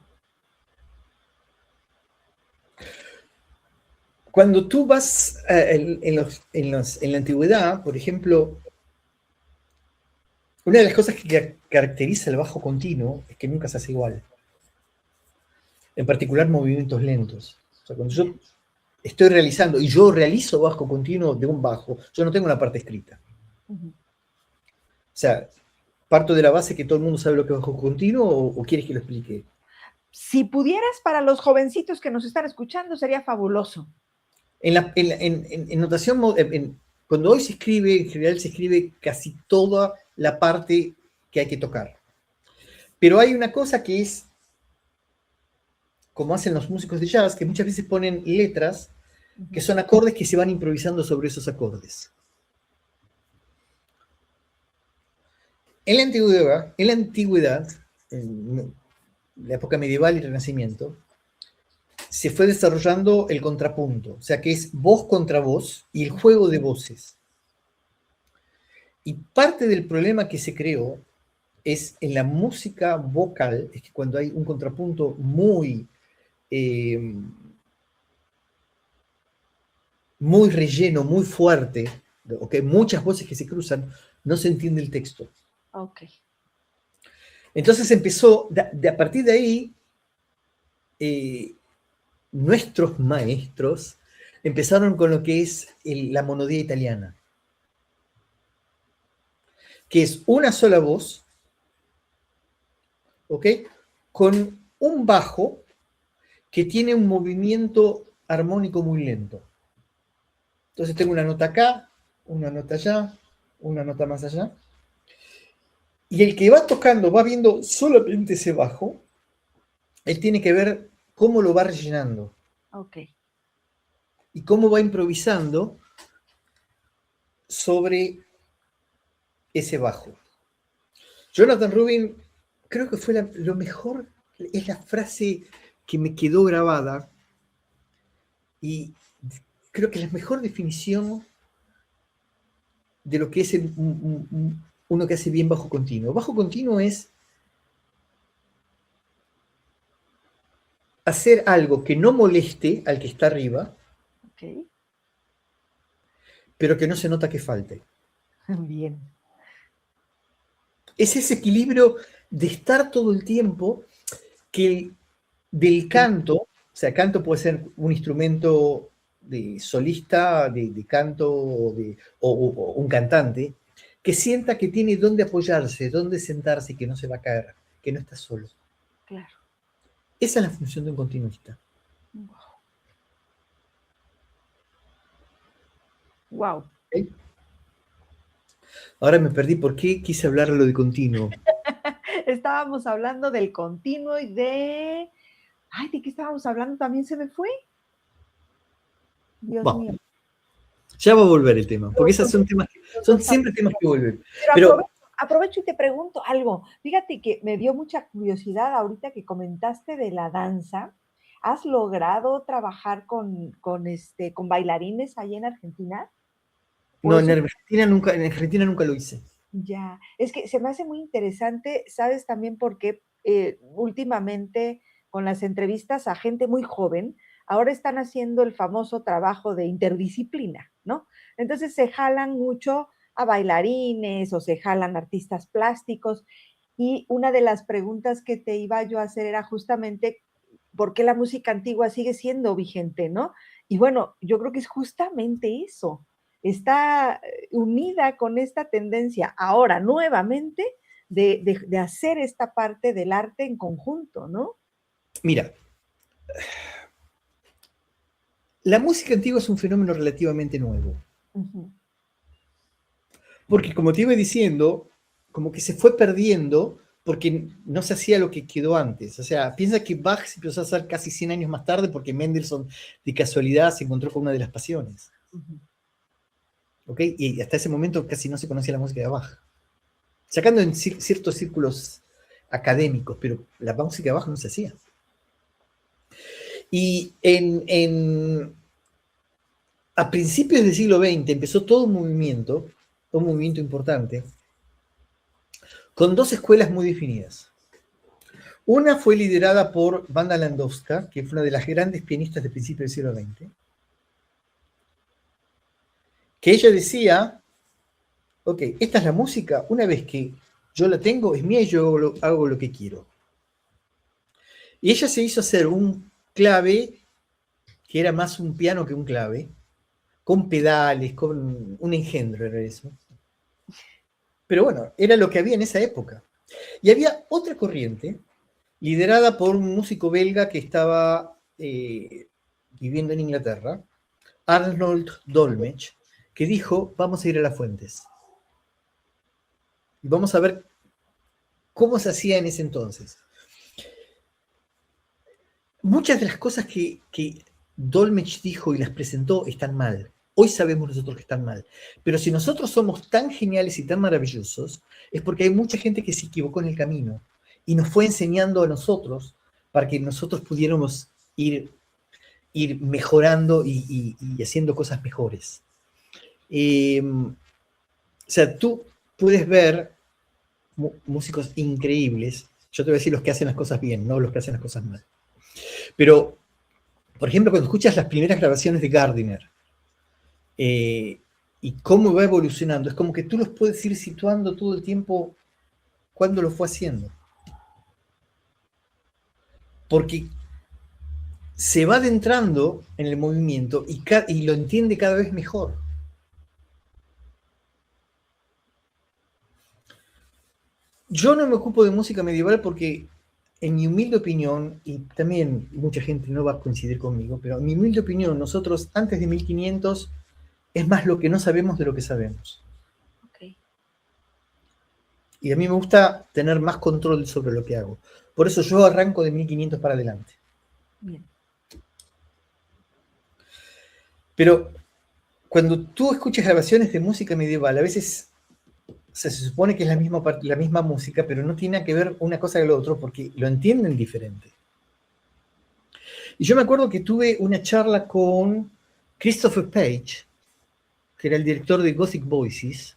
Cuando tú vas en la antigüedad, por ejemplo, una de las cosas que caracteriza el bajo continuo es que nunca se hace igual. En particular, movimientos lentos. O sea, cuando yo estoy realizando, y yo realizo bajo continuo de un bajo, yo no tengo una parte escrita. Uh-huh. O sea, parto de la base que todo el mundo sabe lo que es bajo continuo, o quieres que lo explique. Si pudieras, para los jovencitos que nos están escuchando, sería fabuloso. En notación, cuando hoy se escribe, en general se escribe casi toda la parte que hay que tocar. Pero hay una cosa que es, como hacen los músicos de jazz, que muchas veces ponen letras que son acordes que se van improvisando sobre esos acordes. En la antigüedad, en la época medieval y Renacimiento, se fue desarrollando el contrapunto, o sea que es voz contra voz y el juego de voces. Y parte del problema que se creó es en la música vocal, es que cuando hay un contrapunto muy relleno, muy fuerte, okay, muchas voces que se cruzan, no se entiende el texto. Ok. Entonces empezó, a partir de ahí, nuestros maestros empezaron con lo que es la monodía italiana, que es una sola voz, ¿ok? Con un bajo que tiene un movimiento armónico muy lento. Entonces tengo una nota acá, una nota allá, una nota más allá. Y el que va tocando, va viendo solamente ese bajo, él tiene que ver cómo lo va rellenando. Ok. Y cómo va improvisando sobre ese bajo. Jonathan Rubin, creo que fue lo mejor, es la frase que me quedó grabada y creo que es la mejor definición de lo que es uno que hace bien bajo continuo. Bajo continuo es hacer algo que no moleste al que está arriba, Ok. pero que no se nota que falte. Bien. Es ese equilibrio de estar todo el tiempo que del canto, o sea, canto puede ser un instrumento de solista, de canto o un cantante, que sienta que tiene dónde apoyarse, dónde sentarse y que no se va a caer, que no está solo. Claro. Esa es la función de un continuista. Wow. ¿Okay? Ahora me perdí por qué quise hablar lo de continuo. Estábamos hablando del continuo y de... Ay, ¿de qué estábamos hablando? También se me fue. Dios mío. Ya va a volver el tema, porque esos son temas, son siempre temas que vuelven. Pero aprovecho y te pregunto algo. Fíjate que me dio mucha curiosidad ahorita que comentaste de la danza. ¿Has logrado trabajar con bailarines ahí en Argentina? No, en Argentina nunca lo hice. Ya, es que se me hace muy interesante, ¿sabes? También porque últimamente con las entrevistas a gente muy joven, ahora están haciendo el famoso trabajo de interdisciplina, ¿no? Entonces se jalan mucho a bailarines o se jalan artistas plásticos y una de las preguntas que te iba yo a hacer era justamente por qué la música antigua sigue siendo vigente, ¿no? Y bueno, yo creo que es justamente eso, está unida con esta tendencia ahora nuevamente de hacer esta parte del arte en conjunto, ¿no? Mira, la música antigua es un fenómeno relativamente nuevo. Ujú. Porque como te iba diciendo, como que se fue perdiendo porque no se hacía lo que quedó antes. O sea, piensa que Bach se empezó a hacer casi 100 años más tarde porque Mendelssohn de casualidad se encontró con una de las pasiones. Ujú. ¿Ok? Y hasta ese momento casi no se conocía la música de Bach. Sacando en ciertos círculos académicos, pero la música de Bach no se hacía. Y a principios del siglo XX empezó todo un movimiento importante, con dos escuelas muy definidas. Una fue liderada por Wanda Landowska, que fue una de las grandes pianistas de principios del siglo XX, que ella decía, ok, esta es la música, una vez que yo la tengo, es mía y yo hago lo que quiero. Y ella se hizo hacer un clave, que era más un piano que un clave, con pedales, con un engendro era eso. Pero bueno, era lo que había en esa época. Y había otra corriente, liderada por un músico belga que estaba viviendo en Inglaterra, Arnold Dolmetsch, que dijo, vamos a ir a las fuentes. Y vamos a ver cómo se hacía en ese entonces. Muchas de las cosas que Dolmetsch dijo y las presentó están mal. Hoy sabemos nosotros que están mal. Pero si nosotros somos tan geniales y tan maravillosos, es porque hay mucha gente que se equivocó en el camino y nos fue enseñando a nosotros para que nosotros pudiéramos ir mejorando y haciendo cosas mejores. O sea, tú puedes ver músicos increíbles. Yo te voy a decir los que hacen las cosas bien, no los que hacen las cosas mal. Pero, por ejemplo, cuando escuchas las primeras grabaciones de Gardiner y cómo va evolucionando, es como que tú los puedes ir situando todo el tiempo cuando lo fue haciendo. Porque se va adentrando en el movimiento y lo entiende cada vez mejor. Yo no me ocupo de música medieval porque, en mi humilde opinión, y también mucha gente no va a coincidir conmigo, pero en mi humilde opinión, nosotros antes de 1500 es más lo que no sabemos de lo que sabemos. Ok. Y a mí me gusta tener más control sobre lo que hago. Por eso yo arranco de 1500 para adelante. Bien. Pero cuando tú escuchas grabaciones de música medieval, a veces se supone que es la misma música, pero no tiene que ver una cosa con la otra porque lo entienden diferente. Y yo me acuerdo que tuve una charla con Christopher Page, que era el director de Gothic Voices,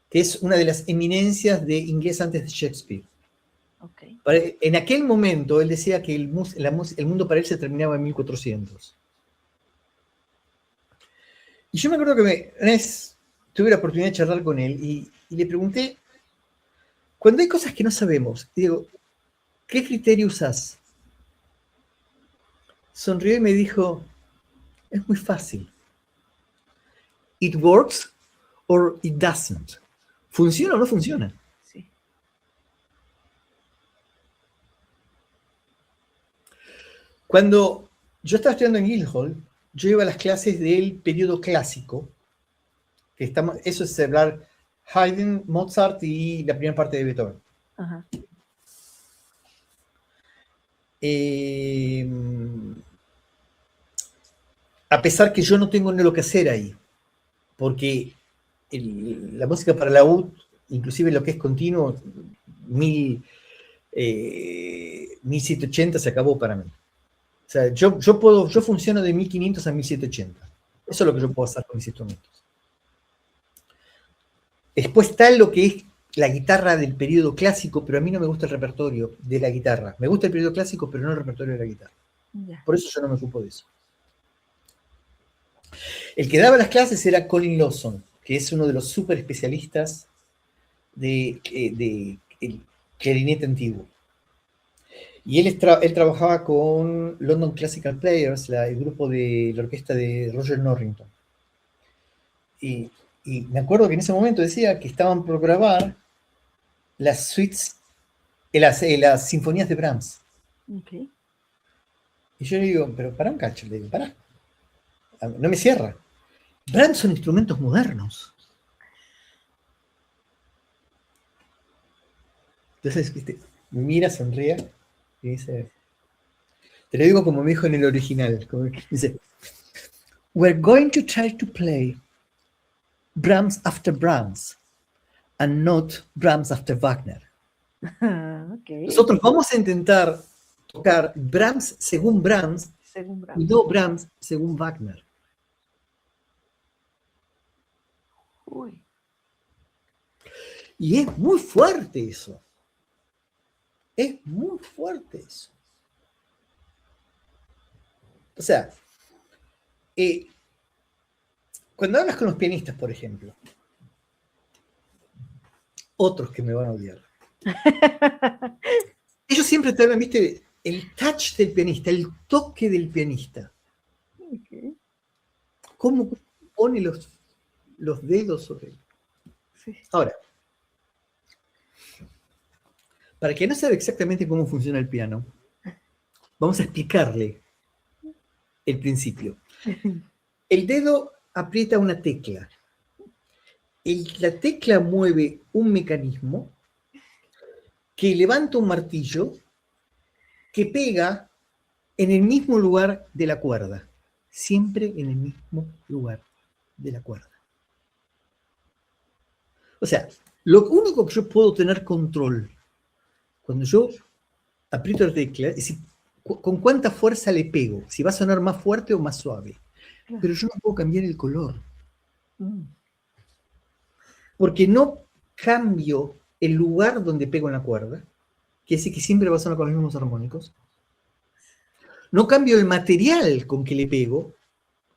que es una de las eminencias de inglés antes de Shakespeare. Okay. En aquel momento él decía que el mundo para él se terminaba en 1400. Y yo me acuerdo que una vez tuve la oportunidad de charlar con él y le pregunté, cuando hay cosas que no sabemos, digo, ¿qué criterio usas? Sonrió y me dijo, es muy fácil. It works or it doesn't. ¿Funciona o no funciona? Sí. Cuando yo estaba estudiando en Guildhall, yo iba a las clases del periodo clásico, que eso es hablar Haydn, Mozart y la primera parte de Beethoven. Ajá. A pesar que yo no tengo lo que hacer ahí, porque la música para laúd, inclusive lo que es continuo, 1780 se acabó para mí. O sea, yo funciono de 1500 a 1780. Eso es lo que yo puedo hacer con mis instrumentos. Después está lo que es la guitarra del periodo clásico, pero a mí no me gusta el repertorio de la guitarra. Me gusta el periodo clásico, pero no el repertorio de la guitarra. Ya. Por eso yo no me ocupo de eso. El que daba las clases era Colin Lawson, que es uno de los súper especialistas de el clarinete antiguo. Y él trabajaba con London Classical Players, el grupo de la orquesta de Roger Norrington. Y me acuerdo que en ese momento decía que estaban por grabar las suites, las sinfonías de Brahms. Okay. Y yo le digo, pero pará un cacho, le digo, pará. No me cierra. Brahms son instrumentos modernos. Entonces, viste, me mira, sonríe y dice, te lo digo como me dijo en el original, dice, we're going to try to play Brahms after Brahms and not Brahms after Wagner. Okay. Nosotros vamos a intentar tocar Brahms según Brahms y no Brahms según Wagner. Uy. Y es muy fuerte eso. Es muy fuerte eso. O sea, cuando hablas con los pianistas, por ejemplo, otros que me van a odiar, ellos siempre te hablan, viste, el touch del pianista, el toque del pianista. Okay. Cómo pone los dedos sobre él. Sí. Ahora, para quien no sabe exactamente cómo funciona el piano, vamos a explicarle el principio. El dedo aprieta una tecla. La tecla mueve un mecanismo que levanta un martillo que pega en el mismo lugar de la cuerda. Siempre en el mismo lugar de la cuerda. O sea, lo único que yo puedo tener control cuando yo aprieto la tecla es si, con cuánta fuerza le pego, si va a sonar más fuerte o más suave. Claro. Pero yo no puedo cambiar el color. Mm. Porque no cambio el lugar donde pego en la cuerda, que es que siempre va a sonar con los mismos armónicos. No cambio el material con que le pego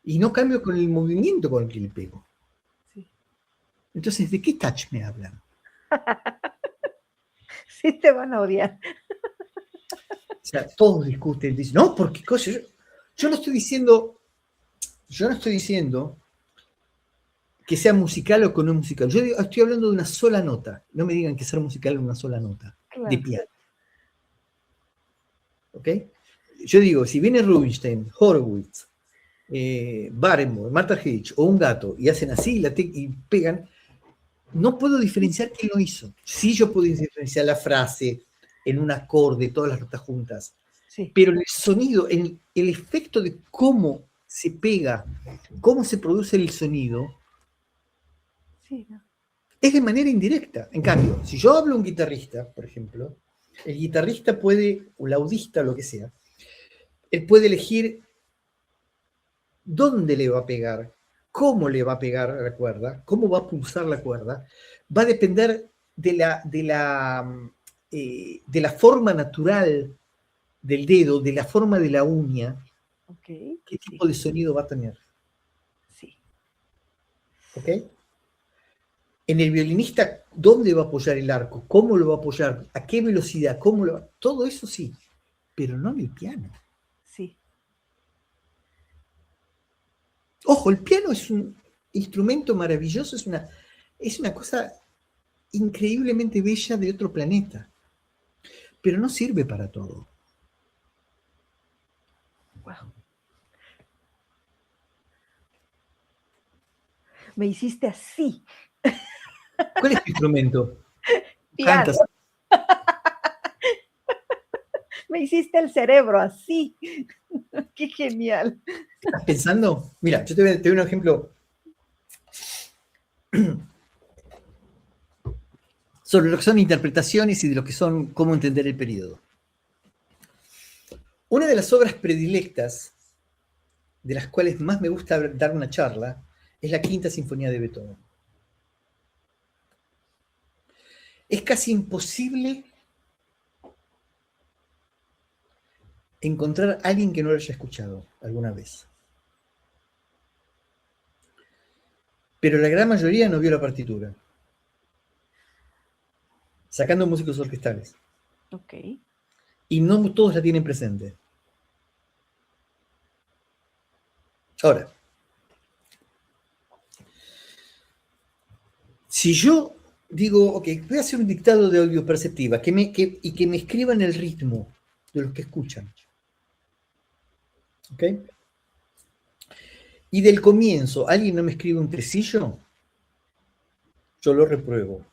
y no cambio con el movimiento con el que le pego. Sí. Entonces, ¿de qué touch me hablan? Sí te van a odiar. O sea, todos discuten, dicen, no, porque yo no estoy diciendo que sea musical o que no es musical. Yo estoy hablando de una sola nota. No me digan que ser musical es una sola nota de piano. ¿Ok? Yo digo, si viene Rubinstein, Horowitz, Barenboim, Martha Hitch o un gato y hacen así y pegan, no puedo diferenciar quién lo hizo. Sí, yo puedo diferenciar la frase en un acorde, todas las notas juntas. Sí. Pero el sonido, el efecto de cómo se pega, cómo se produce el sonido, sí, ¿no? Es de manera indirecta. En cambio, si yo hablo a un guitarrista, por ejemplo, el guitarrista puede, o laudista, lo que sea, él puede elegir dónde le va a pegar, cómo le va a pegar a la cuerda, cómo va a pulsar la cuerda, va a depender de la forma natural del dedo, de la forma de la uña, okay, qué tipo de sonido va a tener. Sí. ¿Ok? En el violinista, ¿dónde va a apoyar el arco? ¿Cómo lo va a apoyar? ¿A qué velocidad? Todo eso sí, pero no en el piano. Sí. Ojo, el piano es un instrumento maravilloso, es una cosa increíblemente bella de otro planeta, pero no sirve para todo. Wow. Me hiciste así. ¿Cuál es tu instrumento? Piano. Cantas. Me hiciste el cerebro así. Qué genial. ¿Qué estás pensando? Mira, yo te doy un ejemplo sobre lo que son interpretaciones y de lo que son cómo entender el periodo. Una de las obras predilectas, de las cuales más me gusta dar una charla, es la Quinta Sinfonía de Beethoven. es casi imposible encontrar a alguien que no lo haya escuchado alguna vez. Pero la gran mayoría no vio la partitura, sacando músicos orquestales. Ok. Y no todos la tienen presente. Ahora, si yo digo, ok, voy a hacer un dictado de audio perceptiva y que me escriban el ritmo de los que escuchan. ¿Ok? Y del comienzo alguien no me escribe un tresillo, yo lo repruebo.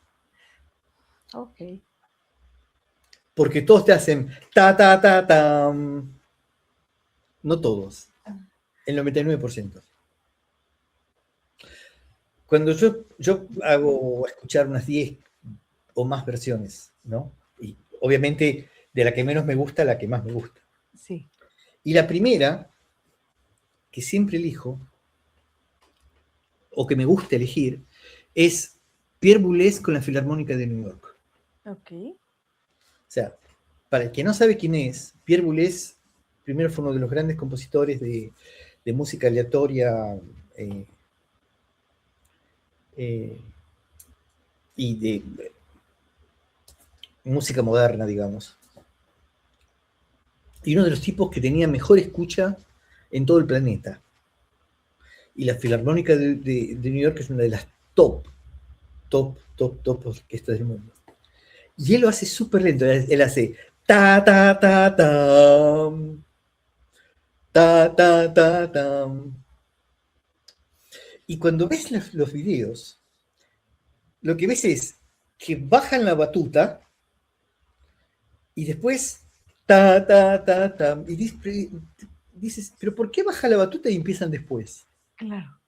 Ok. Porque todos te hacen ta, ta, ta, tam. No todos, el 99%. Cuando yo hago escuchar unas 10 o más versiones, ¿no? Y obviamente de la que menos me gusta a la que más me gusta. Sí. Y la primera, que siempre elijo, o que me gusta elegir, es Pierre Boulez con la Filarmónica de New York. Ok. O sea, para el que no sabe quién es, Pierre Boulez, primero fue uno de los grandes compositores de música aleatoria y de música moderna, digamos. Y uno de los tipos que tenía mejor escucha en todo el planeta. Y la Filarmónica de New York es una de las top orquestas del mundo. Y él lo hace súper lento. Él hace ta, ta, ta, tam, ta, ta, ta, tam. Y cuando ves los videos, lo que ves es que bajan la batuta y después ta, ta, ta, tam. Y dices, ¿pero por qué baja la batuta y empiezan después? Claro.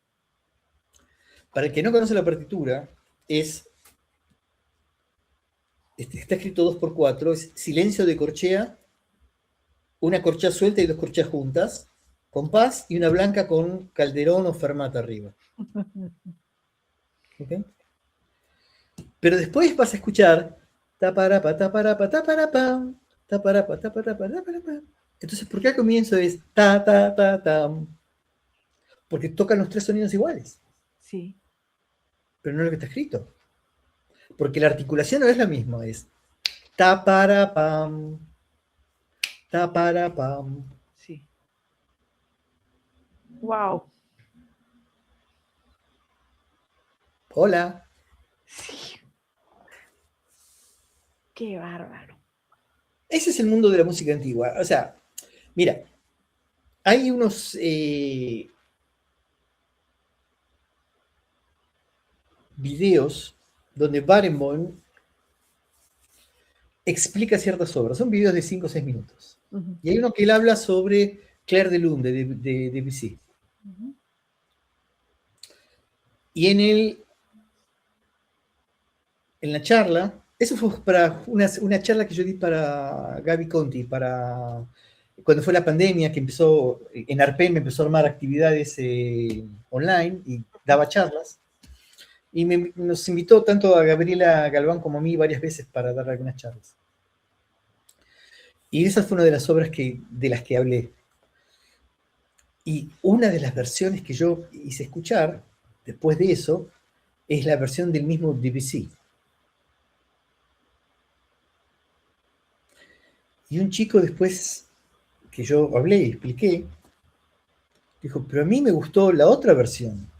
Para el que no conoce la partitura, está escrito 2x4, es silencio de corchea, una corchea suelta y dos corcheas juntas, compás y una blanca con calderón o fermata arriba. ¿Okay? Pero después vas a escuchar taparapa, taparapa, taparapa, taparapa, taparapa, taparapa. Entonces, ¿por qué al comienzo es ta, ta, ta, tam? Porque tocan los tres sonidos iguales. Sí. Pero no es lo que está escrito. Porque la articulación no es la misma, es taparapam, taparapam. Sí. Wow. Hola. Sí. Qué bárbaro. Ese es el mundo de la música antigua. O sea, mira, hay unos videos donde Barenboim explica ciertas obras. Son videos de 5 o 6 minutos. Uh-huh. Y hay uno que él habla sobre Clair de Lune, de Debussy. Uh-huh. Y en la charla, eso fue para una charla que yo di para Gaby Conti, cuando fue la pandemia, que empezó, en ARPEM empezó a armar actividades online y daba charlas. Y nos invitó tanto a Gabriela Galván como a mí varias veces para dar algunas charlas. Y esa fue una de las obras de las que hablé. Y una de las versiones que yo hice escuchar, después de eso, es la versión del mismo Debussy. Y un chico después, que yo hablé y expliqué, dijo, pero a mí me gustó la otra versión.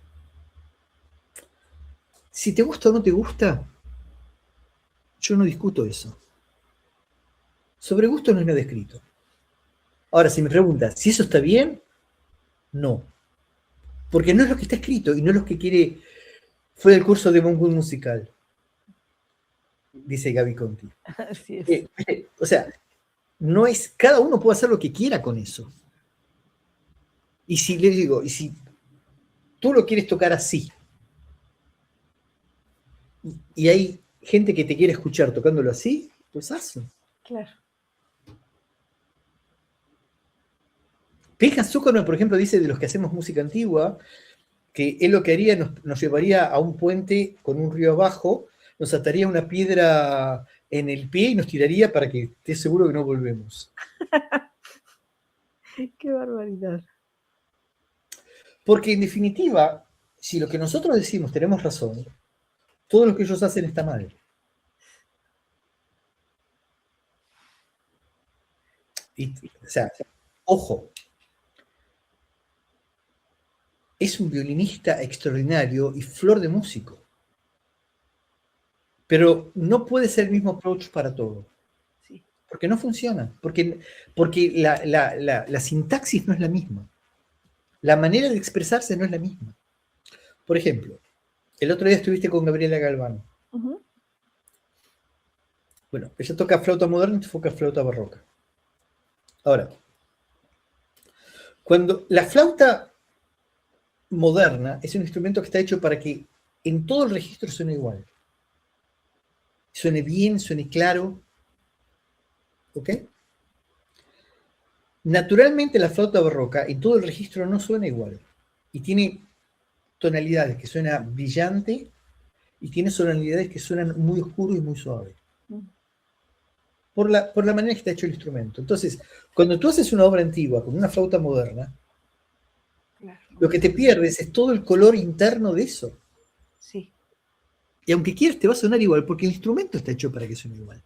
Si te gusta o no te gusta, yo no discuto eso. Sobre gusto no hay nada escrito. Ahora, si me preguntas, ¿si eso está bien? No. Porque no es lo que está escrito y no es lo que quiere. Fue del curso de Bongo Musical, dice Gaby Conti. Así es. O sea, no es. Cada uno puede hacer lo que quiera con eso. Y si le digo, y si tú lo quieres tocar así, y hay gente que te quiere escuchar tocándolo así, pues hazlo. Claro. Pinja Zuckerman, por ejemplo, dice de los que hacemos música antigua, que él lo que haría nos llevaría a un puente con un río abajo, nos ataría una piedra en el pie y nos tiraría para que estés seguro que no volvemos. Qué barbaridad. Porque en definitiva, si lo que nosotros decimos tenemos razón, todo lo que ellos hacen está mal. O sea, ojo, es un violinista extraordinario y flor de músico. Pero no puede ser el mismo approach para todo. Sí. Porque no funciona. Porque la sintaxis no es la misma. La manera de expresarse no es la misma. Por ejemplo, el otro día estuviste con Gabriela Galván. Uh-huh. Bueno, ella toca flauta moderna y toca flauta barroca. Ahora, cuando la flauta moderna es un instrumento que está hecho para que en todo el registro suene igual. Suene bien, suene claro. ¿Ok? Naturalmente la flauta barroca en todo el registro no suena igual. Y tiene tonalidades que suena brillante y tiene tonalidades que suenan muy oscuro y muy suave. Por la manera que está hecho el instrumento. Entonces, cuando tú haces una obra antigua con una flauta moderna, claro, lo que te pierdes es todo el color interno de eso. Sí. Y aunque quieras, te va a sonar igual, porque el instrumento está hecho para que suene igual.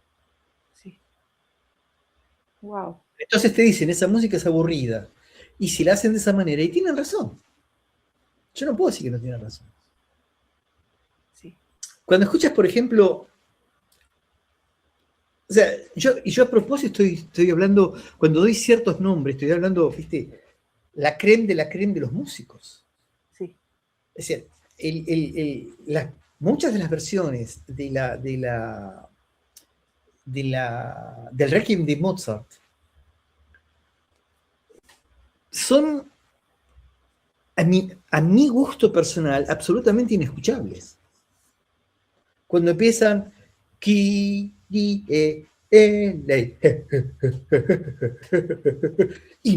Sí. Wow. Entonces te dicen, esa música es aburrida. Y si la hacen de esa manera, y tienen razón. Yo no puedo decir que no tienen razón. Sí. Cuando escuchas, por ejemplo, o sea, yo a propósito estoy hablando, cuando doy ciertos nombres, estoy hablando, viste, la creme de los músicos. Sí. Es decir, muchas de las versiones del Requiem de Mozart son, a mi gusto personal, absolutamente inescuchables. Cuando empiezan, y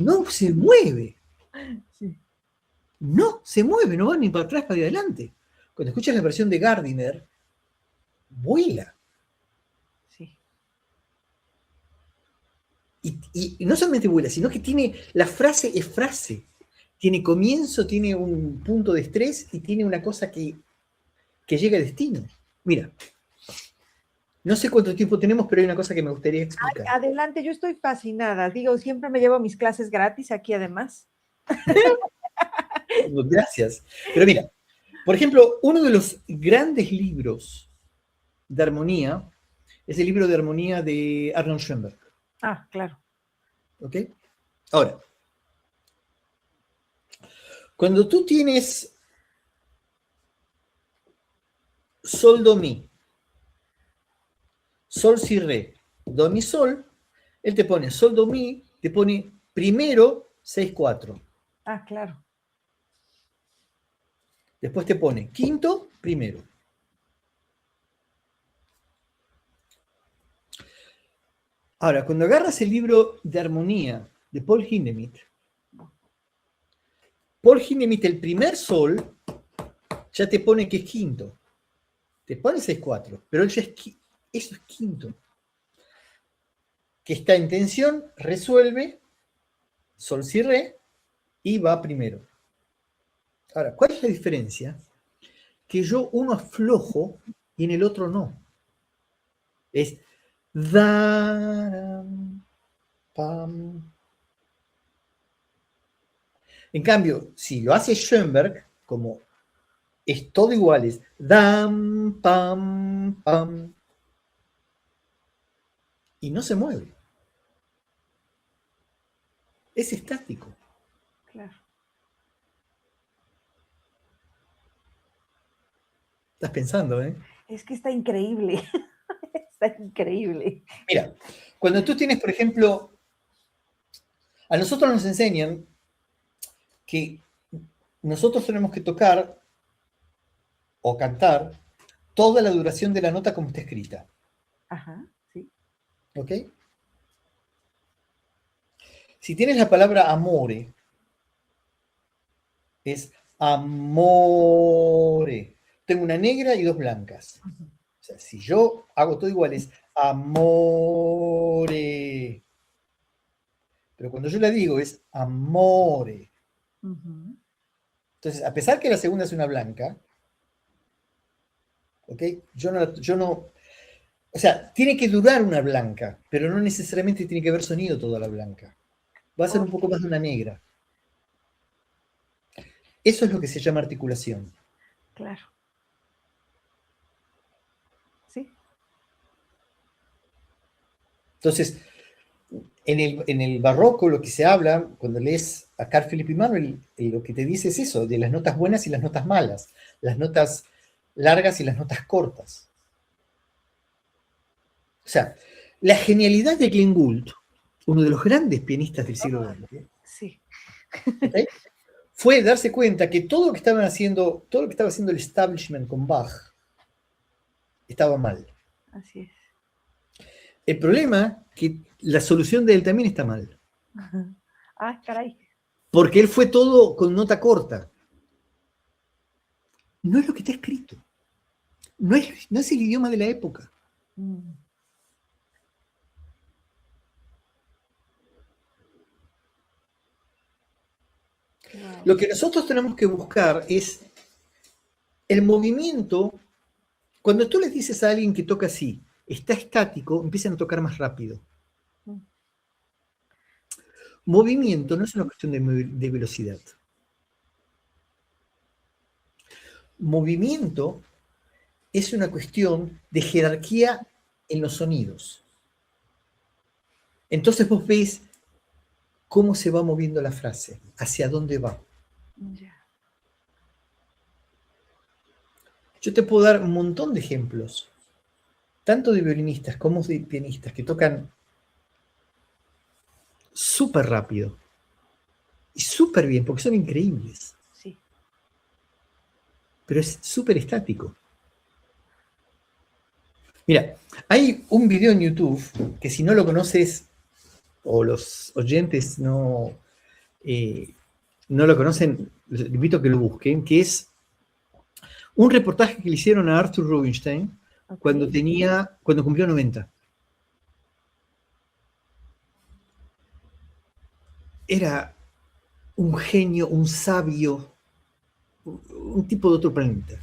no se mueve. Sí. No se mueve, no va ni para atrás, para adelante. Cuando escuchas la versión de Gardiner, vuela. Sí. Y no solamente vuela, sino que tiene, la frase es frase. Tiene comienzo, tiene un punto de estrés y tiene una cosa que llega a destino. Mira, no sé cuánto tiempo tenemos, pero hay una cosa que me gustaría explicar. Ay, adelante, yo estoy fascinada. Digo, siempre me llevo mis clases gratis aquí además. Gracias. Pero mira, por ejemplo, uno de los grandes libros de armonía es el libro de armonía de Arnold Schoenberg. Ah, claro. ¿Ok? Ahora, cuando tú tienes sol, do, mi, sol, si, re, do, mi, sol, él te pone sol, do, mi, te pone primero 6, 4. Ah, claro. Después te pone quinto, primero. Ahora, cuando agarras el libro de armonía de Paul Hindemith, el primer sol ya te pone que es quinto. Te pone 6, 4, pero eso es quinto. Que está en tensión, resuelve, sol, si, re, y va primero. Ahora, ¿cuál es la diferencia? Que yo uno aflojo y en el otro no. Es daram, pam. En cambio, si lo hace Schoenberg, como es todo igual, es dam, pam, pam, y no se mueve. Es estático. Claro. Estás pensando, ¿eh? Es que está increíble. Está increíble. Mira, cuando tú tienes, por ejemplo, a nosotros nos enseñan que nosotros tenemos que tocar o cantar toda la duración de la nota como está escrita. Ajá, sí. ¿Ok? Si tienes la palabra amore, es amore. Tengo una negra y dos blancas. sea, si yo hago todo igual es amore. Pero cuando yo la digo es amore. Entonces, a pesar que la segunda es una blanca, ¿ok? Yo no, o sea, tiene que durar una blanca, pero no necesariamente tiene que haber sonido toda la blanca. Va a ser un poco más de una negra. Eso es lo que se llama articulación. Claro. Sí. Entonces, en el barroco lo que se habla, cuando lees a Carl Philipp Emanuel, lo que te dice es eso, de las notas buenas y las notas malas, las notas largas y las notas cortas. O sea, la genialidad de Glenn Gould, uno de los grandes pianistas del siglo XX, sí. ¿okay? Fue darse cuenta que todo lo que estaba haciendo el establishment con Bach estaba mal. Así es. El problema que la solución de él también está mal. Ah, caray. Porque él fue todo con nota corta. No es lo que está escrito. No es el idioma de la época. Wow. Lo que nosotros tenemos que buscar es el movimiento. Cuando tú le dices a alguien que toca así, está estático, empiezan a tocar más rápido. Movimiento no es una cuestión de velocidad. Movimiento es una cuestión de jerarquía en los sonidos. Entonces vos ves cómo se va moviendo la frase, hacia dónde va. Yo te puedo dar un montón de ejemplos, tanto de violinistas como de pianistas que tocan súper rápido y súper bien, porque son increíbles. Sí. Pero es súper estático. Mira, hay un video en YouTube que si no lo conoces o los oyentes no lo conocen, les invito a que lo busquen, que es un reportaje que le hicieron a Arthur Rubinstein cuando cumplió 90. Era un genio, un sabio, un tipo de otro planeta.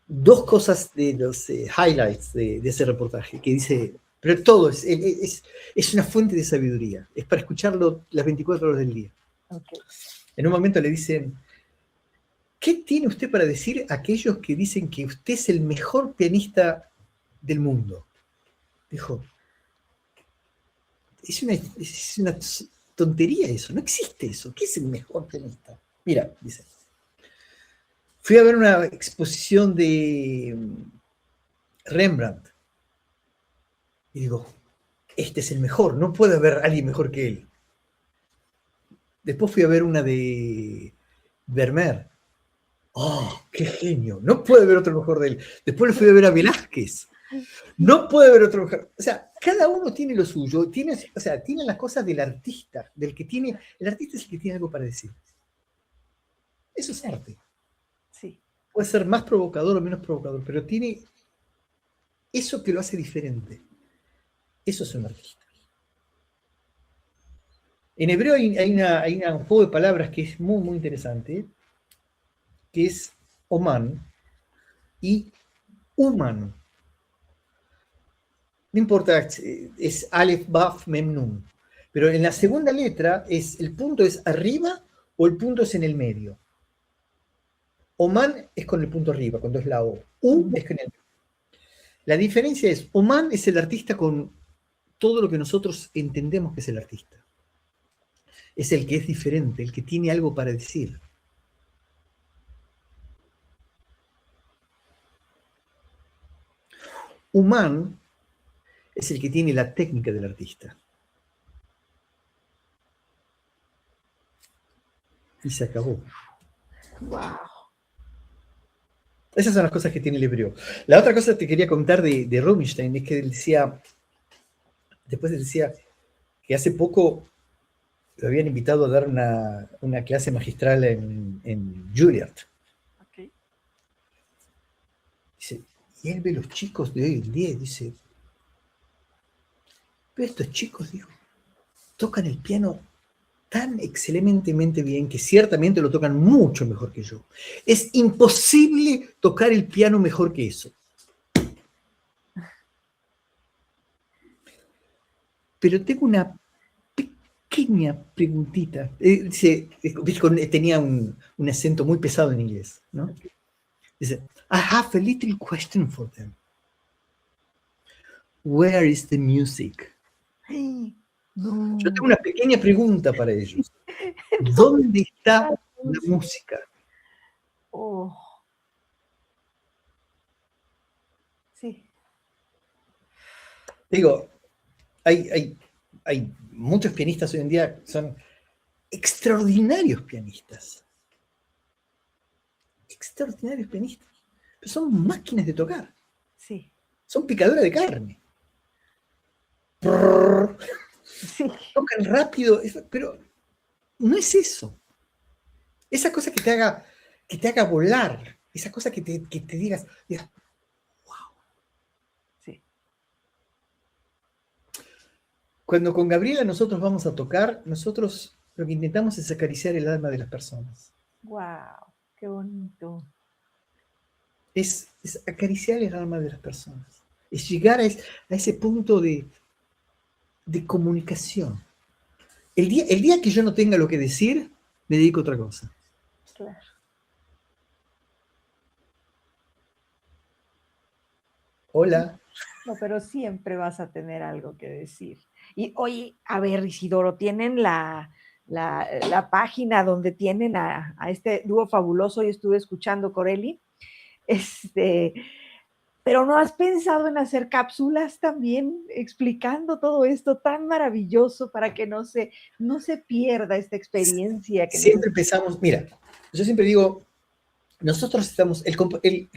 Dos cosas de los highlights de ese reportaje, que dice, pero todo es una fuente de sabiduría, es para escucharlo las 24 horas del día. Okay. En un momento le dicen, ¿qué tiene usted para decir a aquellos que dicen que usted es el mejor pianista del mundo? Dijo, es una tontería eso, no existe eso. ¿Qué es el mejor pianista? Mira, dice, fui a ver una exposición de Rembrandt y digo, este es el mejor, no puede haber alguien mejor que él. Después fui a ver una de Vermeer. ¡Oh, qué genio! No puede haber otro mejor de él. Después le fui a ver a Velázquez. No puede haber otro mejor. O sea, cada uno tiene lo suyo, tiene las cosas del artista, del que tiene. El artista es el que tiene algo para decir. Eso es arte. Sí. Puede ser más provocador o menos provocador, pero tiene eso que lo hace diferente. Eso es un artista. En hebreo hay un juego de palabras que es muy, muy interesante, que es Oman y Uman. No importa, es Aleph, Baf, Mem, Nun. Pero en la segunda letra, el punto es arriba o el punto es en el medio. Oman es con el punto arriba, cuando es la O. Es con el medio. La diferencia es, Oman es el artista con todo lo que nosotros entendemos que es el artista. Es el que es diferente, el que tiene algo para decir. Uman es el que tiene la técnica del artista. Y se acabó. Wow. Esas son las cosas que tiene el hebreo. La otra cosa que te quería contar de Rubinstein es que él decía, después él decía que hace poco lo habían invitado a dar una clase magistral en Juilliard. Okay. Dice, y él ve los chicos de hoy en día y dice, pero estos chicos, dijo, tocan el piano tan excelentemente bien que ciertamente lo tocan mucho mejor que yo. Es imposible tocar el piano mejor que eso. Pero tengo una pequeña preguntita. Dice, tenía un acento muy pesado en inglés, ¿no? Dice, I have a little question for them. Where is the music? No. Yo tengo una pequeña pregunta para ellos. ¿Dónde está la música? Oh. Sí. Digo, hay muchos pianistas hoy en día que son extraordinarios pianistas. Extraordinarios pianistas. Pero son máquinas de tocar. Sí. Son picadoras de carne. Sí. Tocan rápido, pero no es eso. Esa cosa que te haga volar, esa cosa que te digas, wow. Sí. Cuando con Gabriela nosotros vamos a tocar, nosotros lo que intentamos es acariciar el alma de las personas. Wow, qué bonito. Es acariciar el alma de las personas. Es llegar a ese punto de comunicación. El día que yo no tenga lo que decir, me dedico a otra cosa. Claro. Hola. No, pero siempre vas a tener algo que decir. Y oye, a ver, Isidoro, tienen la página donde tienen a este dúo fabuloso, y estuve escuchando Corelli, pero ¿no has pensado en hacer cápsulas también explicando todo esto tan maravilloso para que no se pierda esta experiencia? Siempre empezamos, mira, yo siempre digo, nosotros estamos, el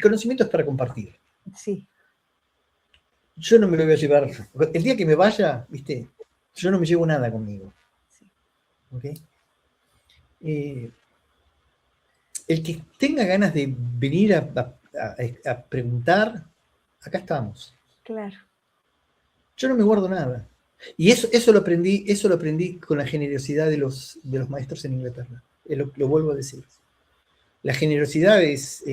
conocimiento es para compartir. Sí. Yo no me lo voy a llevar, el día que me vaya, viste, yo no me llevo nada conmigo. Sí. ¿Ok? El que tenga ganas de venir a preguntar, acá estamos. Claro. Yo no me guardo nada. Y eso lo aprendí con la generosidad de los maestros en Inglaterra. Lo vuelvo a decir. La generosidad es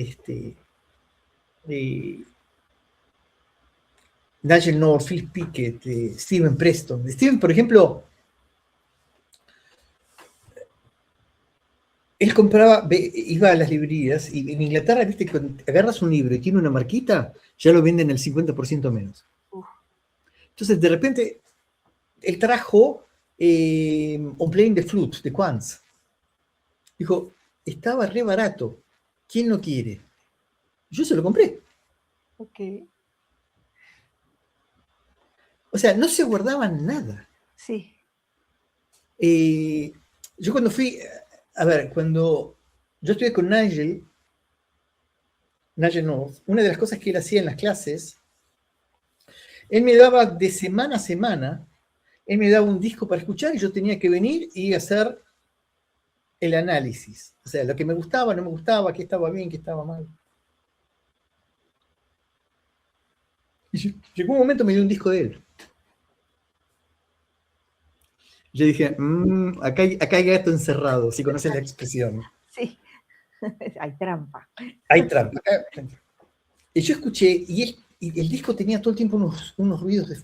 Nigel North, Phil Pickett, Steven Preston. Steven, por ejemplo, él iba a las librerías, y en Inglaterra, viste, cuando agarras un libro y tiene una marquita, ya lo venden el 50% menos. Entonces, de repente, él trajo On Playing the Flute, de Quantz. Dijo, estaba re barato, ¿quién lo quiere? Yo se lo compré. Ok. O sea, no se guardaban nada. Sí. Yo cuando fui, a ver, cuando yo estuve con Nigel North, una de las cosas que él hacía en las clases, él me daba de semana a semana, él me daba un disco para escuchar y yo tenía que venir y hacer el análisis. O sea, lo que me gustaba, no me gustaba, qué estaba bien, qué estaba mal. Y llegó un momento, me dio un disco de él. Yo dije, acá hay gato encerrado, si conoces la expresión. Sí, hay trampa. Hay trampa. Y yo escuché, y el disco tenía todo el tiempo unos ruidos de...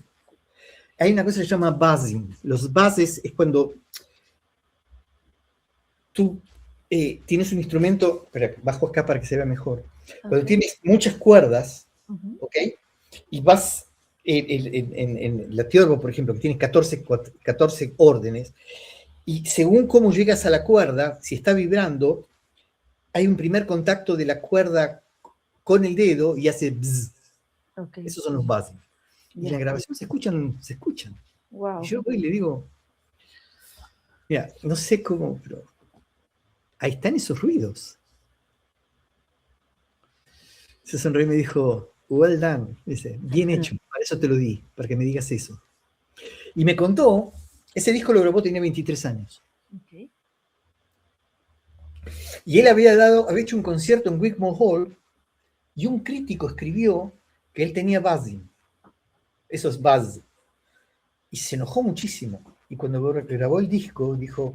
Hay una cosa que se llama buzzing. Los buzzes es cuando tú tienes un instrumento, pero bajo acá para que se vea mejor. Cuando tienes muchas cuerdas, ¿ok? Y vas en la Theorbo, por ejemplo, que tienes 14 órdenes, y según cómo llegas a la cuerda, si está vibrando, hay un primer contacto de la cuerda con el dedo y hace bzz. Okay. Esos son los buzzing. Y en la grabación se escuchan. Wow. Y yo voy y le digo, mira, no sé cómo, pero ahí están esos ruidos. Se sonrió y me dijo, well done. Dice, bien hecho, para eso te lo di, para que me digas eso. Y me contó, ese disco lo grabó, tenía 23 años. Okay. Y él había hecho un concierto en Wigmore Hall, Y un crítico escribió que él tenía buzzing. Eso es buzz. Y se enojó muchísimo. Y cuando grabó el disco, dijo,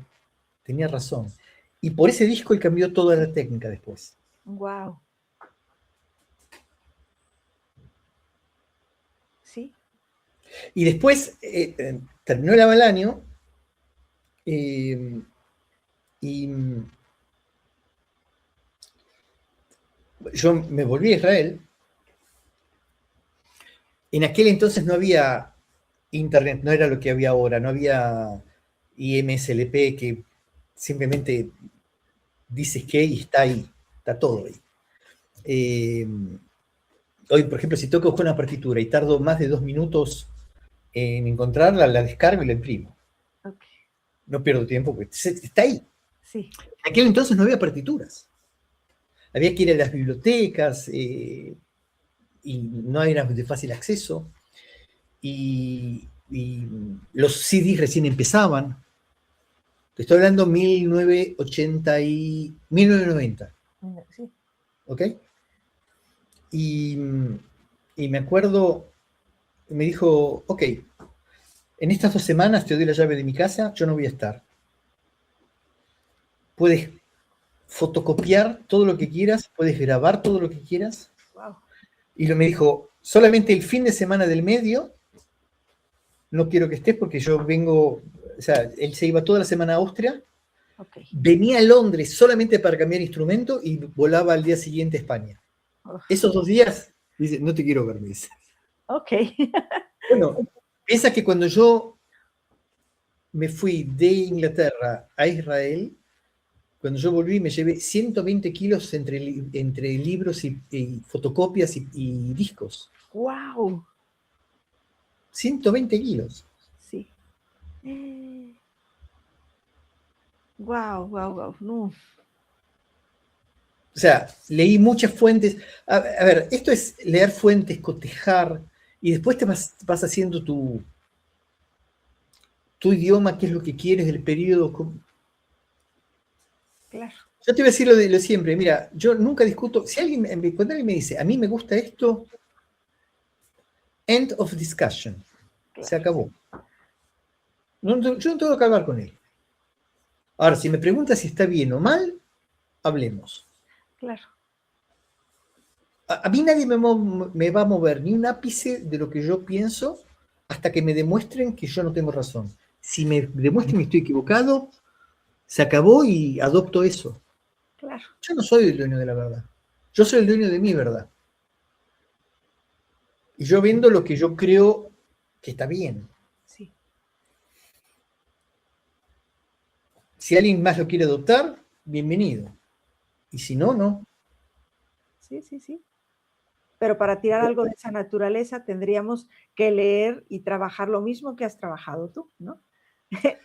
tenía razón. Y por ese disco él cambió toda la técnica después. Wow. Sí. Y después terminó el año y yo me volví a Israel. En aquel entonces no había internet, no era lo que había ahora, no había IMSLP que simplemente dices que y está ahí, está todo ahí. Hoy, por ejemplo, si tengo que buscar una partitura y tardo más de 2 minutos en encontrarla, la descargo y la imprimo. Okay. No pierdo tiempo, porque está ahí. Sí. En aquel entonces no había partituras. Había que ir a las bibliotecas y no eran de fácil acceso. Y los CDs recién empezaban. Te estoy hablando 1990. Sí. ¿Ok? Y me acuerdo, me dijo, ok, en estas 2 semanas te doy la llave de mi casa, yo no voy a estar. Puedes fotocopiar todo lo que quieras, puedes grabar todo lo que quieras. Wow. Y me dijo, solamente el fin de semana del medio, no quiero que estés porque yo vengo, o sea, él se iba toda la semana a Austria, Okay. venía a Londres solamente para cambiar instrumento y volaba al día siguiente a España. Esos 2 días, dice, no te quiero ver, me dice. Ok. Bueno, piensa que cuando yo me fui de Inglaterra a Israel, cuando yo volví me llevé 120 kilos entre libros y fotocopias y discos. Wow. 120 kilos. Sí. Wow, wow, wow. No. O sea, leí muchas fuentes. A ver, esto es leer fuentes, cotejar, y después te vas haciendo tu idioma, qué es lo que quieres, el periodo. Claro. Yo te voy a decir lo de siempre. Mira, yo nunca discuto. Cuando alguien me dice, a mí me gusta esto, end of discussion. Claro. Se acabó. Yo no tengo que hablar con él. Ahora, si me preguntas si está bien o mal, hablemos. Claro. A mí nadie me va a mover ni un ápice de lo que yo pienso hasta que me demuestren que yo no tengo razón. Si me demuestran que estoy equivocado, se acabó y adopto eso. Claro. Yo no soy el dueño de la verdad. Yo soy el dueño de mi verdad. Y yo vendo lo que yo creo que está bien. Sí. Si alguien más lo quiere adoptar, bienvenido. Y si no, no. Sí, sí, sí. Pero para tirar algo de esa naturaleza tendríamos que leer y trabajar lo mismo que has trabajado tú, ¿no?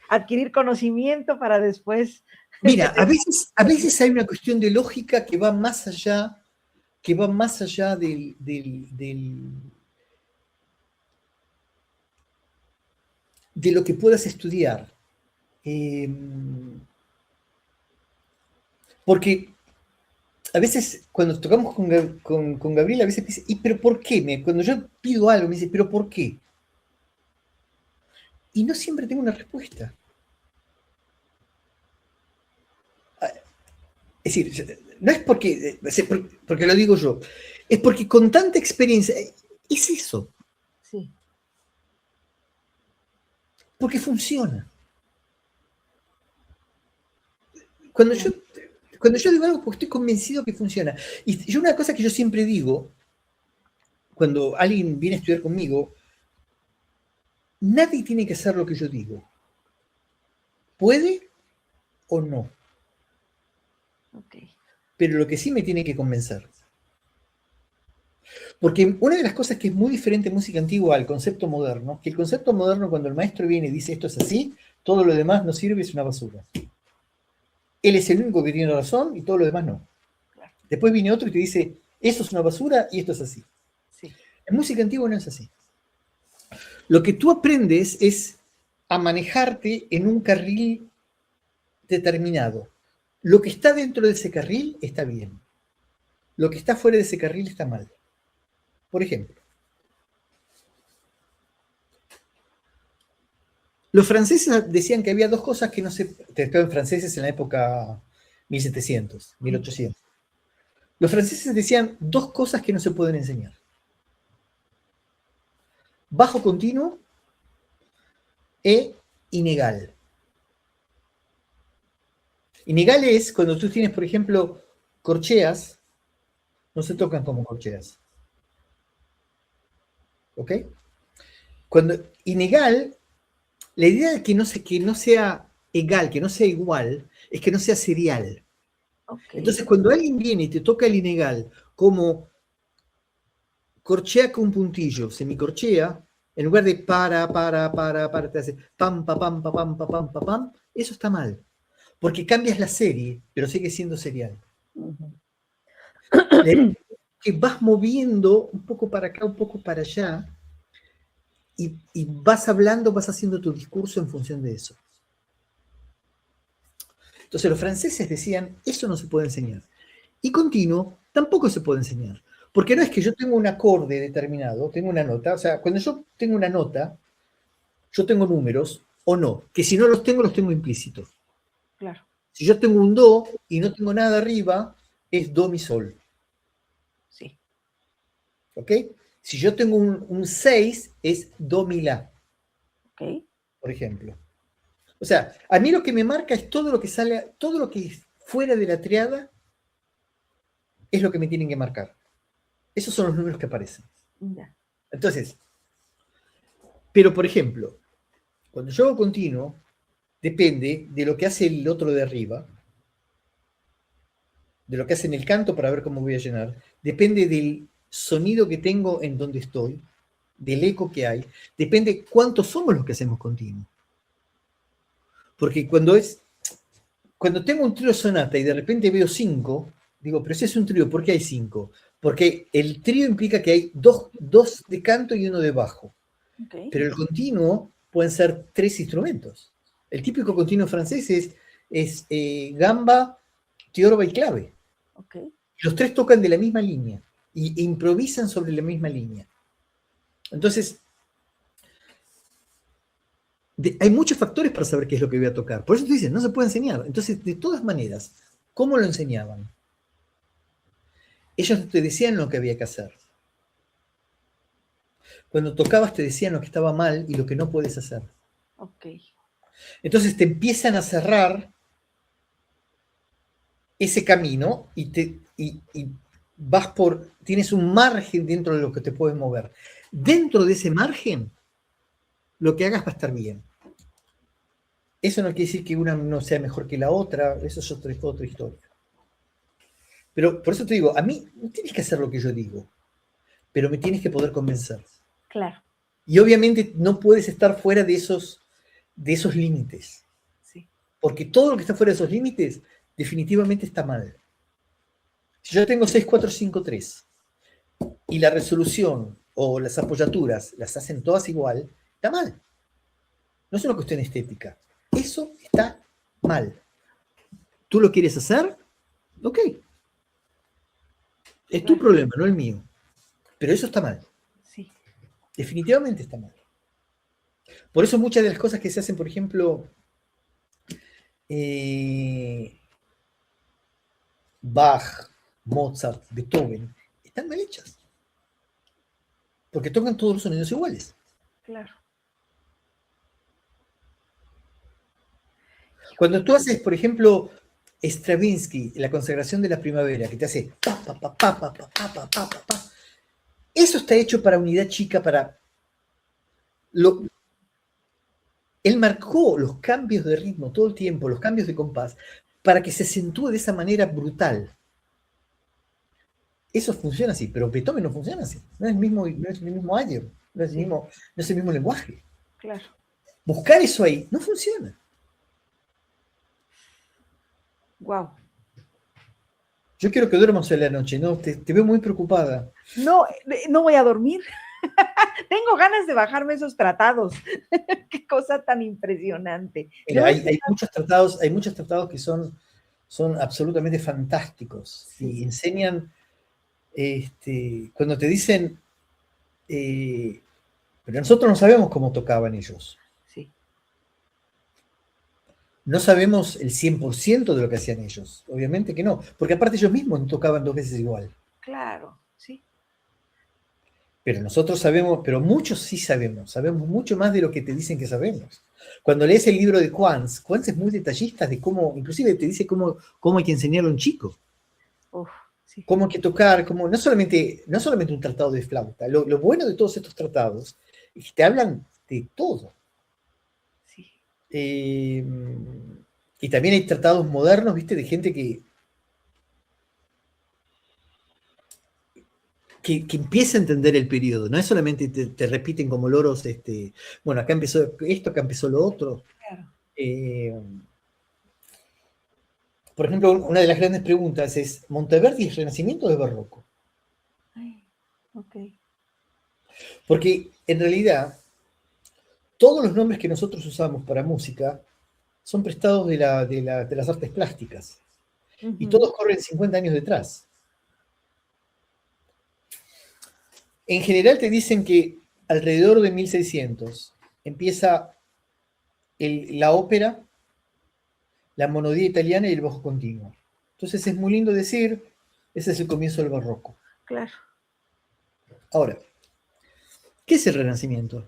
Adquirir conocimiento para después. Mira, a veces hay una cuestión de lógica que va más allá, de lo que puedas estudiar. Porque a veces cuando tocamos con Gabriel, a veces me dice, ¿y pero por qué? Cuando yo pido algo, me dice, ¿pero por qué? Y no siempre tengo una respuesta. Es decir, no es porque lo digo yo, es porque con tanta experiencia, es eso. Sí. Porque funciona. Cuando yo digo algo, porque estoy convencido que funciona. Y yo una cosa que yo siempre digo, cuando alguien viene a estudiar conmigo, nadie tiene que hacer lo que yo digo. Puede o no. Okay. Pero lo que sí me tiene que convencer. Porque una de las cosas que es muy diferente en música antigua al concepto moderno, que el concepto moderno cuando el maestro viene y dice esto es así, todo lo demás no sirve, es una basura. Él es el único que tiene razón y todo lo demás no. Claro. Después viene otro y te dice, eso es una basura y esto es así. Sí. En música antigua no es así. Lo que tú aprendes es a manejarte en un carril determinado. Lo que está dentro de ese carril está bien. lo que está fuera de ese carril está mal. Por ejemplo, los franceses decían que había dos cosas que no se... Estaban franceses en la época 1700, 1800. Los franceses decían dos cosas que no se pueden enseñar. Bajo continuo e inegal. Inegal es cuando tú tienes, por ejemplo, corcheas, no se tocan como corcheas. ¿Ok? Cuando inegal, la idea de que no sea egal, que no sea igual, es que no sea serial. Okay. Entonces, cuando alguien viene y te toca el inegal como corchea con puntillo, semicorchea, en lugar de para, te hace pam, pa, pam, pa, pam, pa, pam, pa, pam, eso está mal. Porque cambias la serie, pero sigue siendo serial. Que vas moviendo un poco para acá, un poco para allá, y vas hablando, vas haciendo tu discurso en función de eso. Entonces los franceses decían, eso no se puede enseñar. Y continuo tampoco se puede enseñar. Porque no es que yo tengo un acorde determinado, tengo una nota, o sea, cuando yo tengo una nota, yo tengo números o no, que si no los tengo implícitos. Claro. Si yo tengo un do y no tengo nada arriba, es do, mi, sol. Sí. ¿Ok? Si yo tengo un 6, es do, mi, la. Ok. Por ejemplo. O sea, a mí lo que me marca es todo lo que sale, todo lo que es fuera de la triada es lo que me tienen que marcar. Esos son los números que aparecen. Ya. Entonces, pero por ejemplo, cuando yo hago continuo, depende de lo que hace el otro de arriba, de lo que hace en el canto para ver cómo voy a llenar, depende del sonido que tengo en donde estoy, del eco que hay, depende cuántos somos los que hacemos continuo. Porque cuando tengo un trío sonata y de repente veo 5, digo, pero ese es un trío, ¿por qué hay 5? Porque el trío implica que hay dos de canto y uno de bajo. Okay. Pero el continuo pueden ser 3 instrumentos. El típico continuo francés es gamba, tiorba y clave. Okay. Los 3 tocan de la misma línea e improvisan sobre la misma línea. Entonces, hay muchos factores para saber qué es lo que voy a tocar. Por eso te dicen, no se puede enseñar. Entonces, de todas maneras, ¿cómo lo enseñaban? Ellos te decían lo que había que hacer. Cuando tocabas te decían lo que estaba mal y lo que no puedes hacer. Okay. Entonces te empiezan a cerrar ese camino y vas tienes un margen dentro de lo que te puedes mover. Dentro de ese margen, lo que hagas va a estar bien. Eso no quiere decir que una no sea mejor que la otra, eso es otra historia. Pero por eso te digo, a mí no tienes que hacer lo que yo digo, pero me tienes que poder convencer. Claro. Y obviamente no puedes estar fuera de esos límites. Sí. Porque todo lo que está fuera de esos límites definitivamente está mal. Si yo tengo 6, 4, 5, 3 y la resolución o las apoyaturas las hacen todas igual, está mal. No es una cuestión estética. Eso está mal. ¿Tú lo quieres hacer? Ok. Es tu problema, no el mío. Pero eso está mal. Sí. Definitivamente está mal. Por eso muchas de las cosas que se hacen, por ejemplo, Bach, Mozart, Beethoven, están mal hechas. Porque tocan todos los sonidos iguales. Claro. Cuando tú haces, por ejemplo, Stravinsky, la consagración de la primavera, que te hace pa, pa, pa, pa, pa, pa, pa, pa, pa, pa, eso está hecho para unidad chica, él marcó los cambios de ritmo todo el tiempo, los cambios de compás, para que se acentúe de esa manera brutal. Eso funciona así, pero Beethoven no funciona así. No es el mismo aire, no es el mismo lenguaje. Claro. Buscar eso ahí no funciona. Wow. Yo quiero que duermas hoy la noche, ¿no? Te veo muy preocupada. No voy a dormir. Tengo ganas de bajarme esos tratados. Qué cosa tan impresionante. Mira, hay muchos tratados que son absolutamente fantásticos, sí, y enseñan Cuando te dicen, pero nosotros no sabemos cómo tocaban ellos. Sí. No sabemos el 100% de lo que hacían ellos. Obviamente que no. Porque aparte ellos mismos no tocaban 2 veces igual. Claro, sí. Pero nosotros sabemos, pero muchos sí sabemos mucho más de lo que te dicen que sabemos. Cuando lees el libro de Quantz es muy detallista de cómo, inclusive te dice cómo hay que enseñarlo a un chico. Uf, sí. Cómo hay que tocar, no solamente un tratado de flauta. Lo bueno de todos estos tratados es que te hablan de todo. Sí. Y también hay tratados modernos, ¿viste? De gente que empieza a entender el periodo, no es solamente te repiten como loros, bueno, acá empezó esto, acá empezó lo otro. Claro. Por ejemplo, una de las grandes preguntas es, ¿Monteverdi es Renacimiento o es Barroco? Ay, ok. Porque en realidad, todos los nombres que nosotros usamos para música son prestados de las artes plásticas. Y todos corren 50 años detrás. En general te dicen que alrededor de 1600 empieza la ópera, la monodía italiana y el bajo continuo. Entonces es muy lindo decir, ese es el comienzo del barroco. Claro. Ahora, ¿qué es el Renacimiento?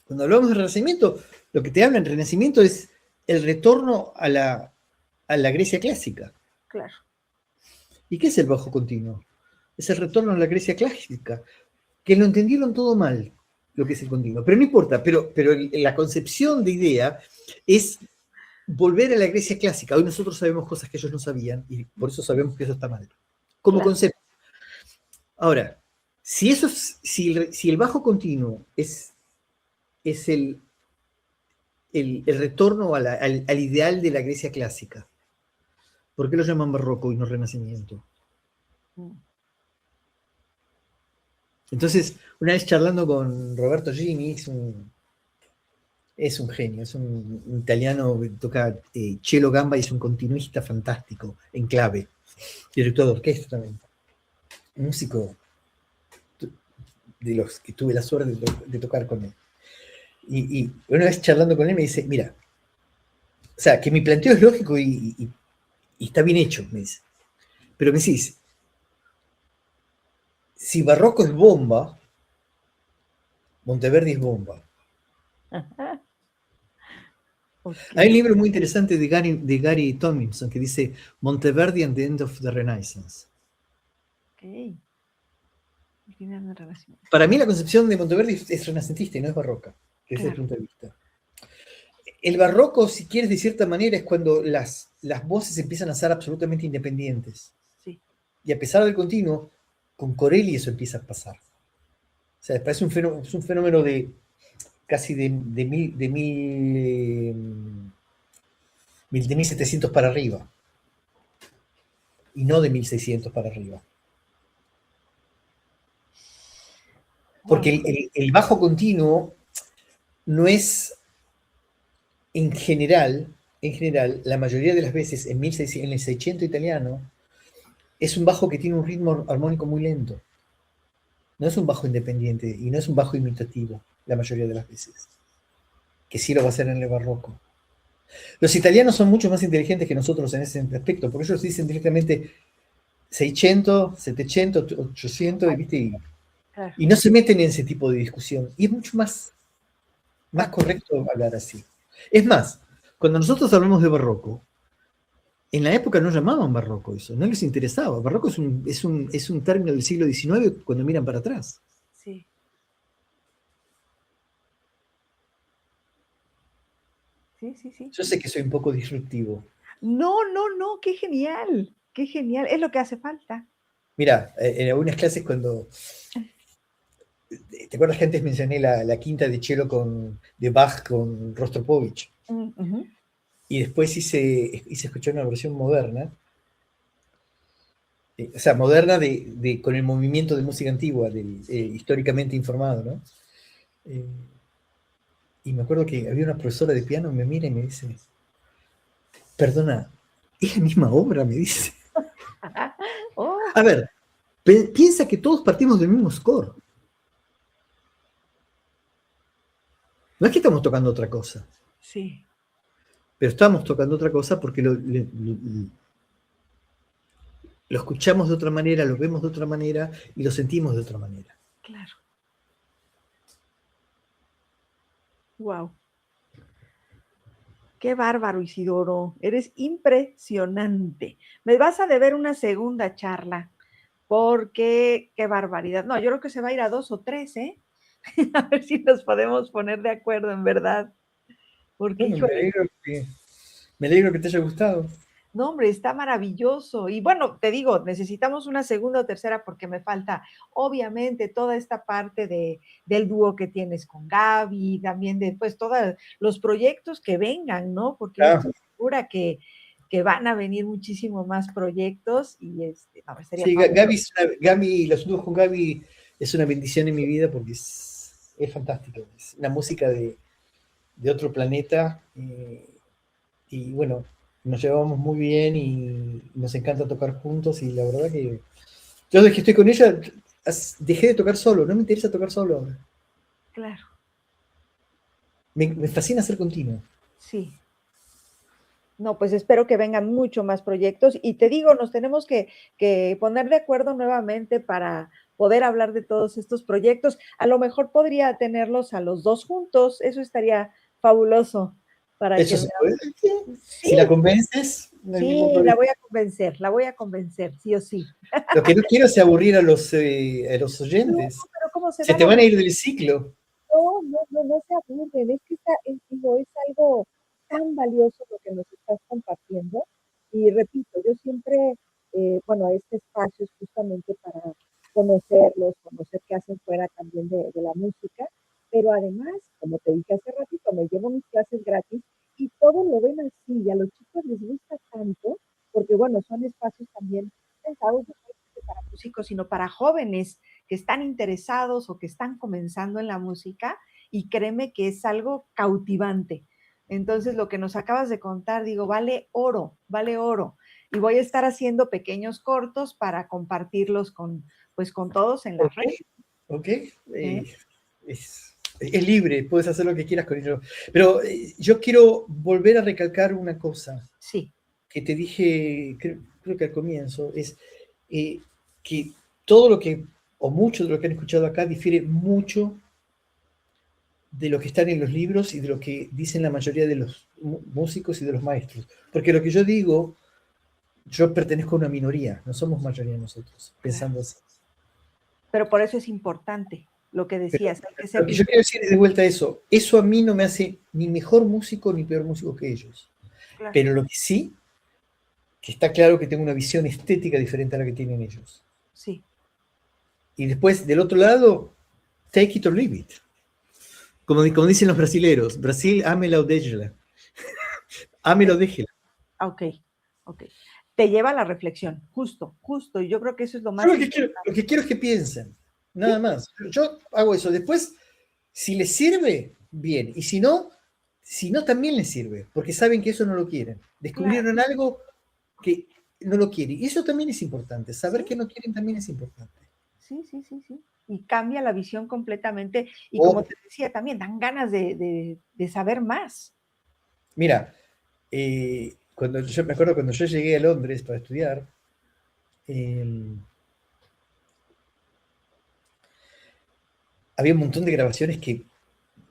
Cuando hablamos del Renacimiento, lo que te habla en Renacimiento es el retorno a la Grecia clásica. Claro. ¿Y qué es el bajo continuo? Es el retorno a la Grecia clásica, que lo entendieron todo mal, lo que es el continuo. Pero no importa, pero la concepción de idea es volver a la Grecia clásica. Hoy nosotros sabemos cosas que ellos no sabían y por eso sabemos que eso está mal. Como concepto. Ahora, si el bajo continuo es el retorno al ideal de la Grecia clásica, ¿por qué lo llaman barroco y no renacimiento? Entonces, una vez charlando con Roberto Gini, es un genio, es un italiano que toca cello gamba y es un continuista fantástico, en clave, director de orquesta también, músico de los que tuve la suerte de tocar con él. Y una vez charlando con él me dice, mira, o sea, que mi planteo es lógico y está bien hecho, me dice. Pero me decís, si barroco es bomba, Monteverdi es bomba. Okay. Hay un libro muy interesante de Gary Tomlinson que dice Monteverdi and the End of the Renaissance. Ok. Para mí la concepción de Monteverdi es renacentista y no es barroca, que es el punto de vista. El barroco, si quieres, de cierta manera, es cuando las voces empiezan a ser absolutamente independientes. Sí. Y a pesar del continuo, con Corelli eso empieza a pasar. O sea, es un fenómeno de casi de 1700 para arriba. Y no de 1600 para arriba. Porque el bajo continuo no es, en general, la mayoría de las veces, en el 600 italiano, es un bajo que tiene un ritmo armónico muy lento. No es un bajo independiente y no es un bajo imitativo, la mayoría de las veces. Que sí lo va a hacer en el barroco. Los italianos son mucho más inteligentes que nosotros en ese aspecto, porque ellos dicen directamente 600, 700, 800, ¿viste? Y no se meten en ese tipo de discusión. Y es mucho más correcto hablar así. Es más, cuando nosotros hablamos de barroco, en la época no llamaban barroco eso, no les interesaba. Barroco es un término del siglo XIX cuando miran para atrás. Sí. Sí. Yo sé que soy un poco disruptivo. No, qué genial, es lo que hace falta. Mira, en algunas clases cuando... ¿Te acuerdas que antes mencioné la quinta de cello de Bach con Rostropovich? Y después hice escuchar una versión moderna, o sea, moderna con el movimiento de música antigua, históricamente informado, ¿no? Y me acuerdo que había una profesora de piano, me mira y me dice, perdona, ¿es la misma obra? Me dice. Oh. A ver, Piensa que todos partimos del mismo score. No es que estamos tocando otra cosa. Sí. Pero estamos tocando otra cosa porque lo escuchamos de otra manera, lo vemos de otra manera y lo sentimos de otra manera. Claro. Wow. Qué bárbaro, Isidoro. Eres impresionante. Me vas a deber una segunda charla, porque qué barbaridad. No, yo creo que se va a ir a 2 o 3, ¿eh? A ver si nos podemos poner de acuerdo, en verdad. Porque, Bueno, híjole, me alegro que te haya gustado. no, hombre, está maravilloso. Y bueno, te digo, necesitamos una segunda o tercera porque me falta, obviamente, toda esta parte del dúo que tienes con Gaby, también de pues todos los proyectos que vengan, ¿no? Porque yo Ah, estoy segura que van a venir muchísimo más proyectos y no, sería sí, fabuloso. Gaby, los dúos con Gaby es una bendición en mi vida porque es fantástico. Es una música de otro planeta. Y bueno, nos llevamos muy bien y nos encanta tocar juntos. Y la verdad que yo desde que estoy con ella dejé de tocar solo. No me interesa tocar solo ahora. Claro, Me fascina ser continuo. sí. No, pues espero que vengan mucho más proyectos y te digo, nos tenemos que poner de acuerdo nuevamente para poder hablar de todos estos proyectos. A lo mejor podría tenerlos a los dos juntos, eso estaría fabuloso para Eso que se puede. Si la sí, convences, no hay ningún sí, problema. la voy a convencer, sí o sí. Lo que no quiero es aburrir a los No, oyentes. pero ¿cómo se Se van te a van a ir del ciclo. no se aburren, es que digo, es algo tan valioso lo que nos estás compartiendo. Y repito, yo siempre, bueno, este espacio es justamente para conocerlos, conocer qué hacen fuera también de la música, pero además, como te dije hace ratito, me llevo mis clases gratis y todos lo ven así, y a los chicos les gusta tanto, porque bueno, son espacios también pensados no solamente para músicos, sino para jóvenes que están interesados o que están comenzando en la música y créeme que es algo cautivante. Entonces, lo que nos acabas de contar, digo, vale oro, vale oro. Y voy a estar haciendo pequeños cortos para compartirlos pues, con todos en las ¿Ok? redes. ¿Ok? ¿Eh? Es libre, puedes hacer lo que quieras con ello. Pero yo quiero volver a recalcar una cosa Sí, que te dije, creo que al comienzo, es eh, que todo lo que, o mucho de lo que han escuchado acá, difiere mucho de lo que están en los libros y de lo que dicen la mayoría de los músicos y de los maestros. Porque lo que yo digo, yo pertenezco a una minoría, no somos mayoría nosotros, claro. pensando así. Pero por eso es importante lo que Pero decías, hay que lo ser que yo quiero decir es de vuelta eso a mí no me hace ni mejor músico ni peor músico que ellos. claro, Pero lo que sí, que está claro que tengo una visión estética diferente a la que tienen ellos. sí. Y después, del otro lado, take it or leave it. Como dicen los brasileros, Brasil, ámela o déjela. Ámela o déjela. Ok, ok. Te lleva a la reflexión, justo, justo. Y yo creo que eso es lo Yo más lo que importante. quiero es que piensen, Sí, nada más. Yo hago eso. Después, si les sirve, bien. Y si no también les sirve, porque saben que eso no lo quieren. claro. Descubrieron algo que no lo quieren. Y eso también es importante. Saber Sí, que no quieren también es importante. sí, sí, sí, sí. Y cambia la visión completamente. Y como O, te decía, también dan ganas de saber más. mira, cuando yo me acuerdo cuando yo llegué a Londres para estudiar, eh, había un montón de grabaciones que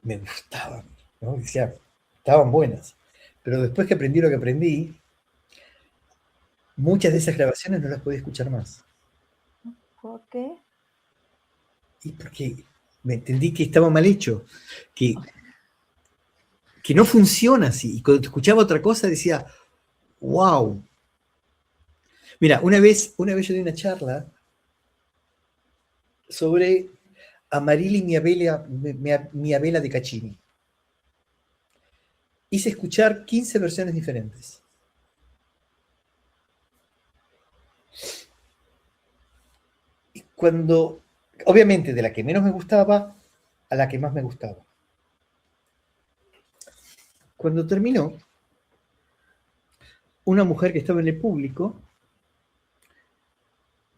me gustaban, ¿no? Decía, estaban buenas. Pero después que aprendí lo que aprendí, muchas de esas grabaciones no las podía escuchar más. ¿Por qué? Y porque me entendí que estaba mal hecho, que no funciona así. Y cuando escuchaba otra cosa decía, wow. Mira, una vez yo di una charla sobre Amarili Miabella de Caccini. Hice escuchar 15 versiones diferentes. Y cuando, obviamente, de la que menos me gustaba a la que más me gustaba. Cuando terminó, una mujer que estaba en el público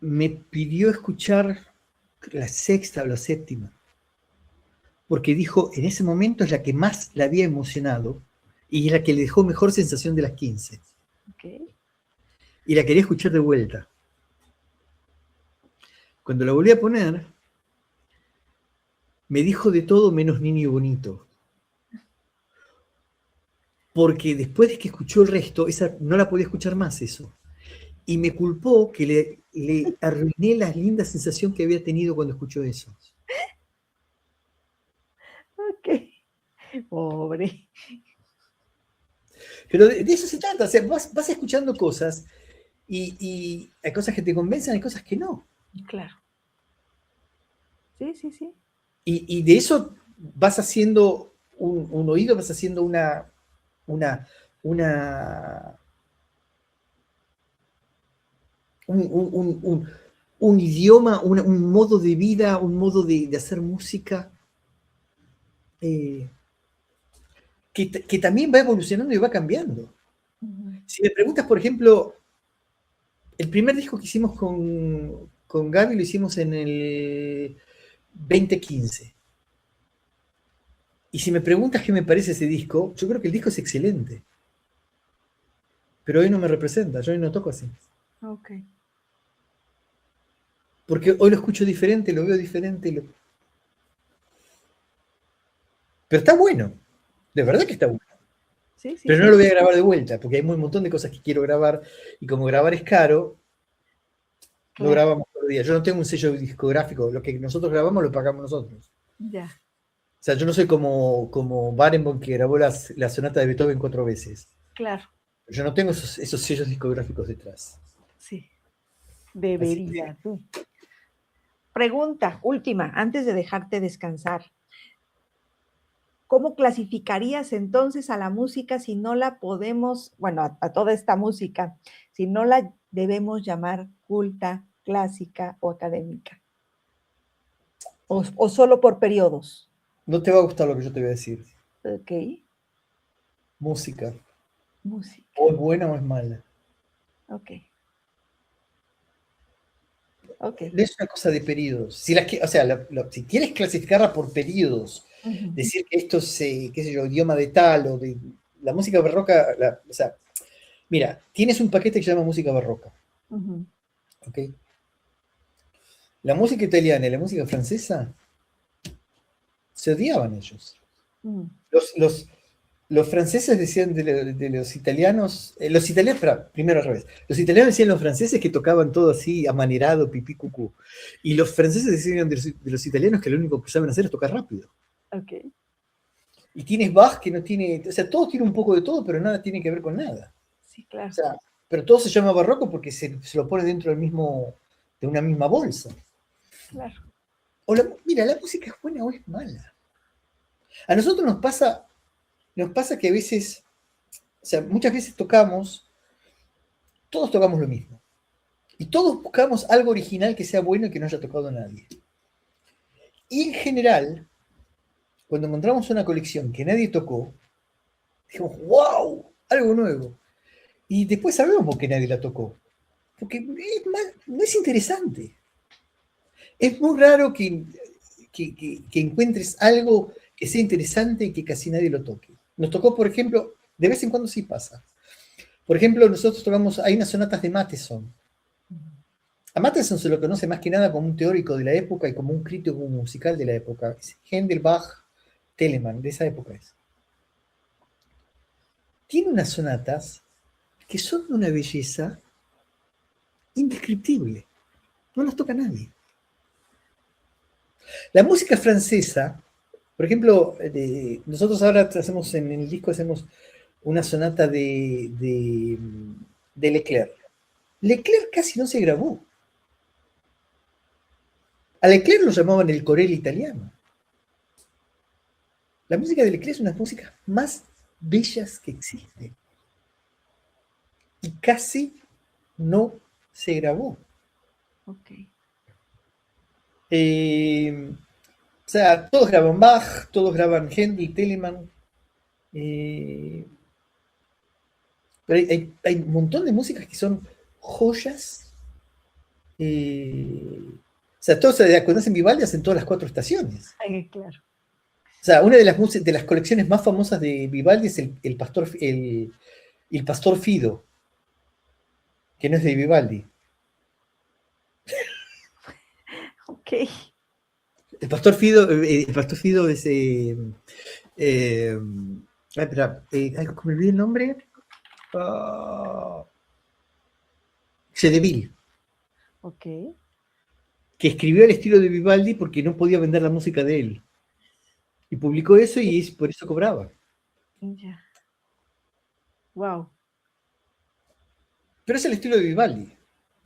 me pidió escuchar la sexta o la séptima, porque dijo, en ese momento es la que más la había emocionado y la que le dejó mejor sensación de las 15. Ok. Y la quería escuchar de vuelta. Cuando la volví a poner, me dijo de todo menos Niño Bonito. Porque después de que escuchó el resto, esa no la podía escuchar más eso. Y me culpó que le arruiné la linda sensación que había tenido cuando escuchó eso. Ok. Pobre. Pero de eso se trata, o sea, vas escuchando cosas y hay cosas que te convencen, hay cosas que no. Claro. Sí, sí, sí. Y de eso vas haciendo un oído, vas haciendo una, una, un idioma, un modo de vida, un modo de hacer música eh, que también va evolucionando y va cambiando. Ujú. Si me preguntas, por ejemplo, el primer disco que hicimos con Gaby lo hicimos en el 2015. Y si me preguntas qué me parece ese disco, yo creo que el disco es excelente. Pero hoy no me representa, yo hoy no toco así. Ok. Porque hoy lo escucho diferente, lo veo diferente. Pero está bueno, de verdad que está bueno. Sí, sí, Pero no lo sí. voy a grabar de vuelta, porque hay un montón de cosas que quiero grabar. Y como grabar es caro, no Claro. grabamos todo el día. Yo no tengo un sello discográfico, lo que nosotros grabamos lo pagamos nosotros. Ya. O sea, yo no soy como Barenboim que grabó la sonata de Beethoven 4 veces. Claro. Yo no tengo esos sellos discográficos detrás. Sí. Así que Debería tú. Pregunta última, antes de dejarte descansar. ¿Cómo clasificarías entonces a la música si no la podemos, bueno, a toda esta música, si no la debemos llamar culta, clásica o académica? O solo por periodos? no te va a gustar lo que yo te voy a decir. Ok, Música, música. o es buena o es mala. Ok, ok. No es una cosa de periodos. O sea, si quieres clasificarla por periodos, Ujú, decir que esto es, qué sé yo, idioma de tal o de la música barroca, o sea, mira, tienes un paquete que se llama música barroca, ujú, ¿ok? La música italiana y la música francesa se odiaban ellos. ujú. Los, los, los franceses decían de los italianos, espera, primero al revés, los italianos decían a los franceses que tocaban todo así, amanerado, pipí, cucú, y los franceses decían de los italianos que lo único que saben hacer es tocar rápido. Ok, Y tienes Bach que no tiene, o sea, todo tiene un poco de todo, pero nada tiene que ver con nada. sí, O claro, sea, pero todo se llama barroco porque se lo pone dentro de una misma bolsa. claro. Mira, la música es buena o es mala. A nosotros nos pasa que a veces, o sea, muchas veces todos tocamos lo mismo. Y todos buscamos algo original que sea bueno y que no haya tocado a nadie. Y en general, cuando encontramos una colección que nadie tocó, dijimos, wow, algo nuevo. Y después sabemos por qué nadie la tocó. Porque no es interesante. Es muy raro que encuentres algo que sea interesante y que casi nadie lo toque. Nos tocó, por ejemplo, de vez en cuando sí pasa. Por ejemplo, nosotros tocamos, hay unas sonatas de Matheson. A Matheson se lo conoce más que nada como un teórico de la época y como un crítico musical de la época. Es Händel, Bach, Telemann, de esa época es. Tiene unas sonatas que son de una belleza indescriptible. No las toca nadie. La música francesa, por ejemplo, nosotros ahora hacemos en el disco hacemos una sonata de Leclerc. Leclerc casi no se grabó. A Leclerc lo llamaban el Corel italiano. La música de Leclerc es una de las músicas más bellas que existen. Y casi no se grabó. Ok, O sea, todos graban Bach, todos graban Händel, Telemann. eh, pero hay un montón de músicas que son joyas O sea, todos cuando hacen Vivaldi hacen todas las 4 estaciones. Ay, claro. O sea, una de las colecciones más famosas de Vivaldi es el Pastor Fido, que no es de Vivaldi. Ok. El Pastor Fido es... espera, ¿cómo me olvidé el nombre? Cedeville, Ok. que escribió el estilo de Vivaldi porque no podía vender la música de él. Y publicó eso y por eso cobraba. Ya. Wow. Pero es el estilo de Vivaldi.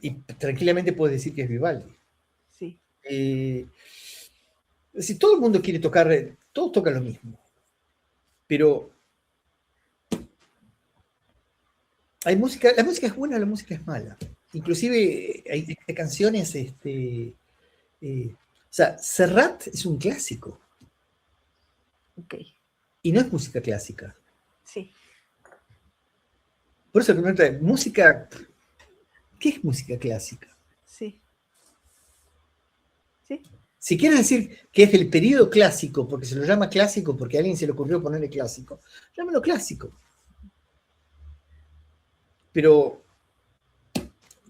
Y tranquilamente puedes decir que es Vivaldi. Sí. Si todo el mundo quiere tocar, todos tocan lo mismo. Pero la música es buena, la música es mala. Inclusive hay canciones, o sea, Serrat es un clásico. Ok. Y no es música clásica. Sí. Por eso que me pregunta, música, ¿qué es música clásica? Sí. Sí. Si quieres decir que es del periodo clásico, porque se lo llama clásico, porque a alguien se le ocurrió ponerle clásico, llámalo clásico. Pero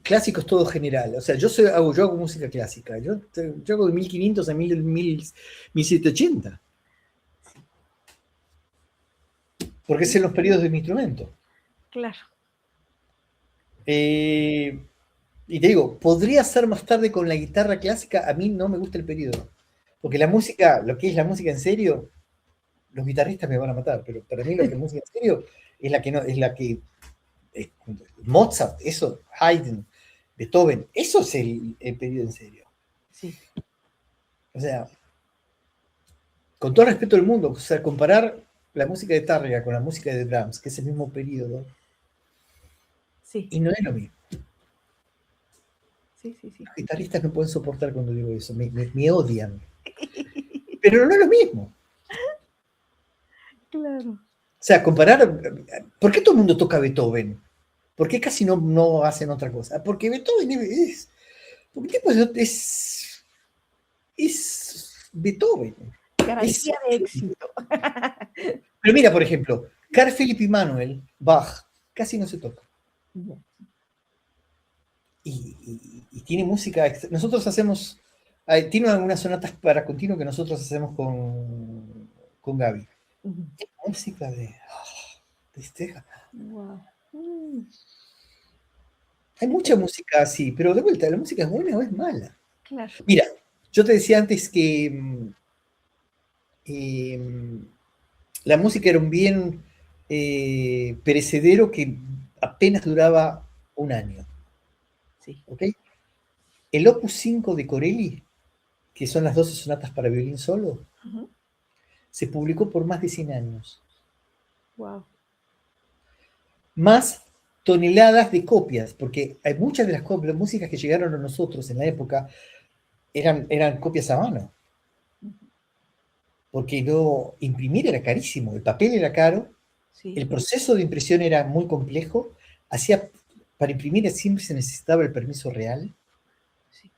clásico es todo general. O sea, yo hago música clásica. Yo hago de 1500 a 1780. Porque sé los periodos de mi instrumento. Claro. Y te digo, podría ser más tarde con la guitarra clásica. A mí no me gusta el periodo. Porque la música, lo que es la música en serio, los guitarristas me van a matar. Pero para mí lo que es música en serio es la que no, es la que Mozart, eso, Haydn, Beethoven, eso es el periodo en serio. Sí. O sea, con todo el respeto del mundo, o sea, comparar la música de Tárrega con la música de Brahms, que es el mismo periodo, Sí. y no es lo mismo. Sí, sí, sí. Los guitarristas no pueden soportar cuando digo eso, me odian. Pero no es lo mismo. Claro. O sea, comparar, ¿por qué todo el mundo toca Beethoven? ¿Por qué casi no hacen otra cosa? Porque Beethoven porque tipo es Beethoven. Garantía de éxito. Pero mira, por ejemplo, Carl Philipp Emanuel, Bach, casi no se toca. Y tiene música. Nosotros hacemos. Tiene algunas sonatas para continuo que nosotros hacemos con Gaby. Es música de Esteja. Wow. Hay mucha música así, pero de vuelta, ¿la música es buena o es mala? Claro. Mira, yo te decía antes que la música era un bien perecedero que apenas duraba un año. Sí. ¿Ok? El Opus 5 de Corelli, que son las 12 sonatas para violín solo, se publicó por más de 100 años. Wow. Más toneladas de copias, porque hay muchas de las músicas que llegaron a nosotros en la época eran copias a mano. Porque no, imprimir era carísimo, el papel era caro, Sí. el proceso de impresión era muy complejo, para imprimir siempre se necesitaba el permiso real. Sí.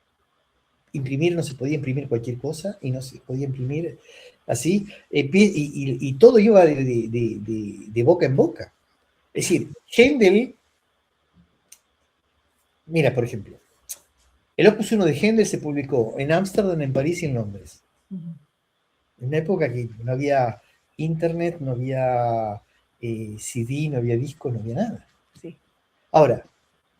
Imprimir no se podía imprimir cualquier cosa y no se podía imprimir así, y todo iba de boca en boca. Es decir, Händel, mira, por ejemplo, el Opus 1 de Händel se publicó en Ámsterdam, en París y en Londres. En una época que no había internet, no había CD, no había disco, no había nada. Sí. Ahora,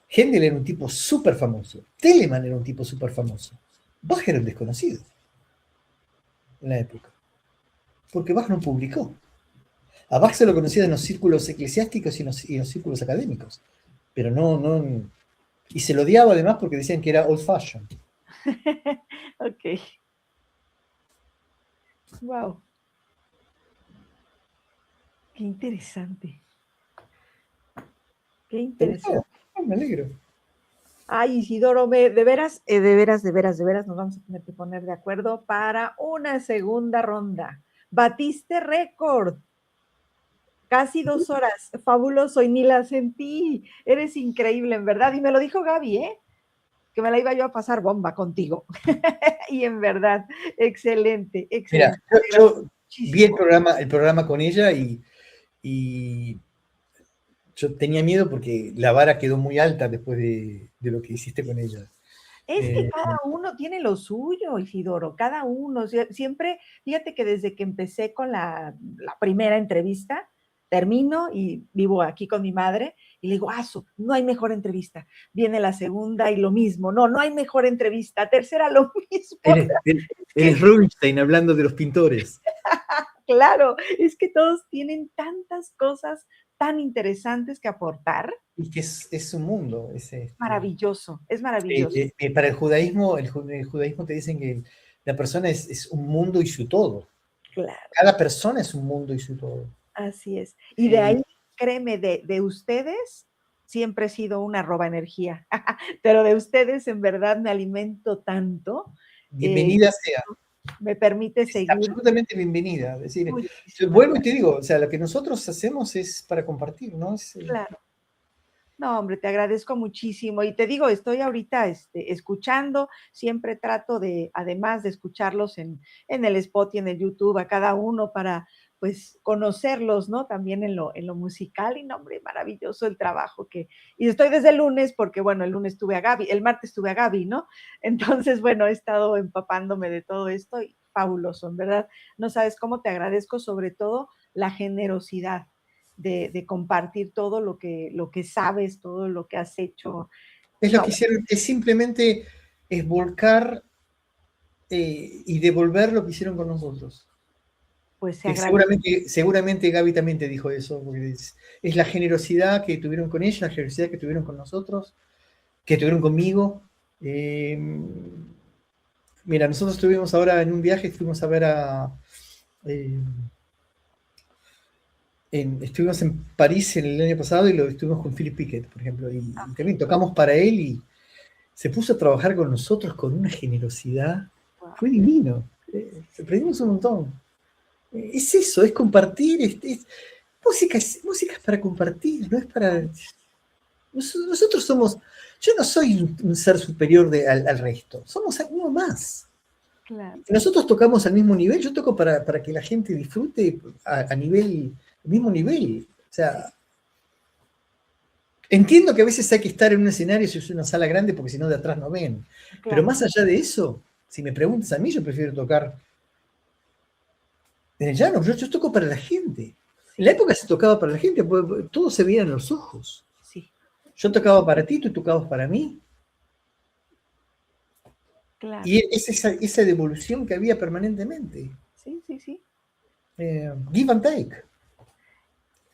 Händel era un tipo súper famoso, Telemann era un tipo súper famoso, Bach era un desconocido en la época, porque Bach no publicó. A Bach se lo conocía en los círculos eclesiásticos y en los círculos académicos, pero no, y se lo odiaba además porque decían que era old fashioned. Ok. Wow. Qué interesante. Qué interesante. Me alegro. Ay, Isidoro, de veras, nos vamos a tener que poner de acuerdo para una segunda ronda. Batiste récord. Casi 2 horas. Fabuloso y ni la sentí. Eres increíble, en verdad. Y me lo dijo Gaby, ¿eh? que me la iba yo a pasar bomba contigo. Y en verdad, excelente, Mira, excelente. yo vi Muchísimo. el programa con ella y yo tenía miedo porque la vara quedó muy alta después de lo que hiciste con ella. Es que cada uno tiene lo suyo, Isidoro, cada uno. Siempre, fíjate que desde que empecé con la primera entrevista, termino y vivo aquí con mi madre y le digo, no hay mejor entrevista. Viene la segunda y lo mismo. No, no hay mejor entrevista. Tercera, lo mismo. Eres Rubinstein hablando de los pintores. Claro, es que todos tienen tantas cosas tan interesantes que aportar. Y que es un mundo. Maravilloso, es maravilloso. Para el judaísmo te dicen que la persona es un mundo y su todo. Claro. Cada persona es un mundo y su todo. Así es. Y de ahí, créeme, de ustedes siempre he sido una roba energía, pero de ustedes en verdad me alimento tanto. Bienvenida sea. Me permite seguir. Absolutamente bienvenida. Es decir, Muchísimas vuelvo y te digo, o sea, lo que nosotros hacemos es para compartir, ¿no? Claro. No, hombre, te agradezco muchísimo. Y te digo, estoy ahorita escuchando, siempre trato de, además de escucharlos en el spot y en el YouTube, a cada uno para, pues, conocerlos, ¿no? También en lo musical. Y no, hombre, maravilloso el trabajo y estoy desde el lunes, porque, bueno, el lunes tuve a Gaby, el martes tuve a Gaby, ¿no? Entonces, bueno, he estado empapándome de todo esto y fabuloso, en verdad. No sabes cómo te agradezco, sobre todo, la generosidad de compartir todo lo que sabes, todo lo que has hecho. Es lo que hicieron, es simplemente es volcar y devolver lo que hicieron con nosotros. Pues seguramente Gaby también te dijo eso, porque es la generosidad que tuvieron con ella, la generosidad que tuvieron con nosotros, que tuvieron conmigo. Mira, nosotros estuvimos ahora en un viaje, fuimos a ver estuvimos en París el año pasado y lo estuvimos con Philip Pickett, por ejemplo, y también tocamos para él y se puso a trabajar con nosotros con una generosidad. Wow. Fue divino. Aprendimos un montón. Es eso, es compartir. Música es para compartir, no es para. Nosotros somos. Yo no soy un ser superior al resto, somos uno más. Claro. Nosotros tocamos al mismo nivel, yo toco para que la gente disfrute a nivel. El mismo nivel. O sea, entiendo que a veces hay que estar en un escenario si es una sala grande porque si no de atrás no ven. Claro. Pero más allá de eso, si me preguntas a mí, yo prefiero tocar en el llano. Yo toco para la gente. Sí. En la época se tocaba para la gente, todo se veía en los ojos. Sí. Yo tocaba para ti, tú tocabas para mí. Claro. Y es esa devolución que había permanentemente. Sí, sí, sí. Give and take.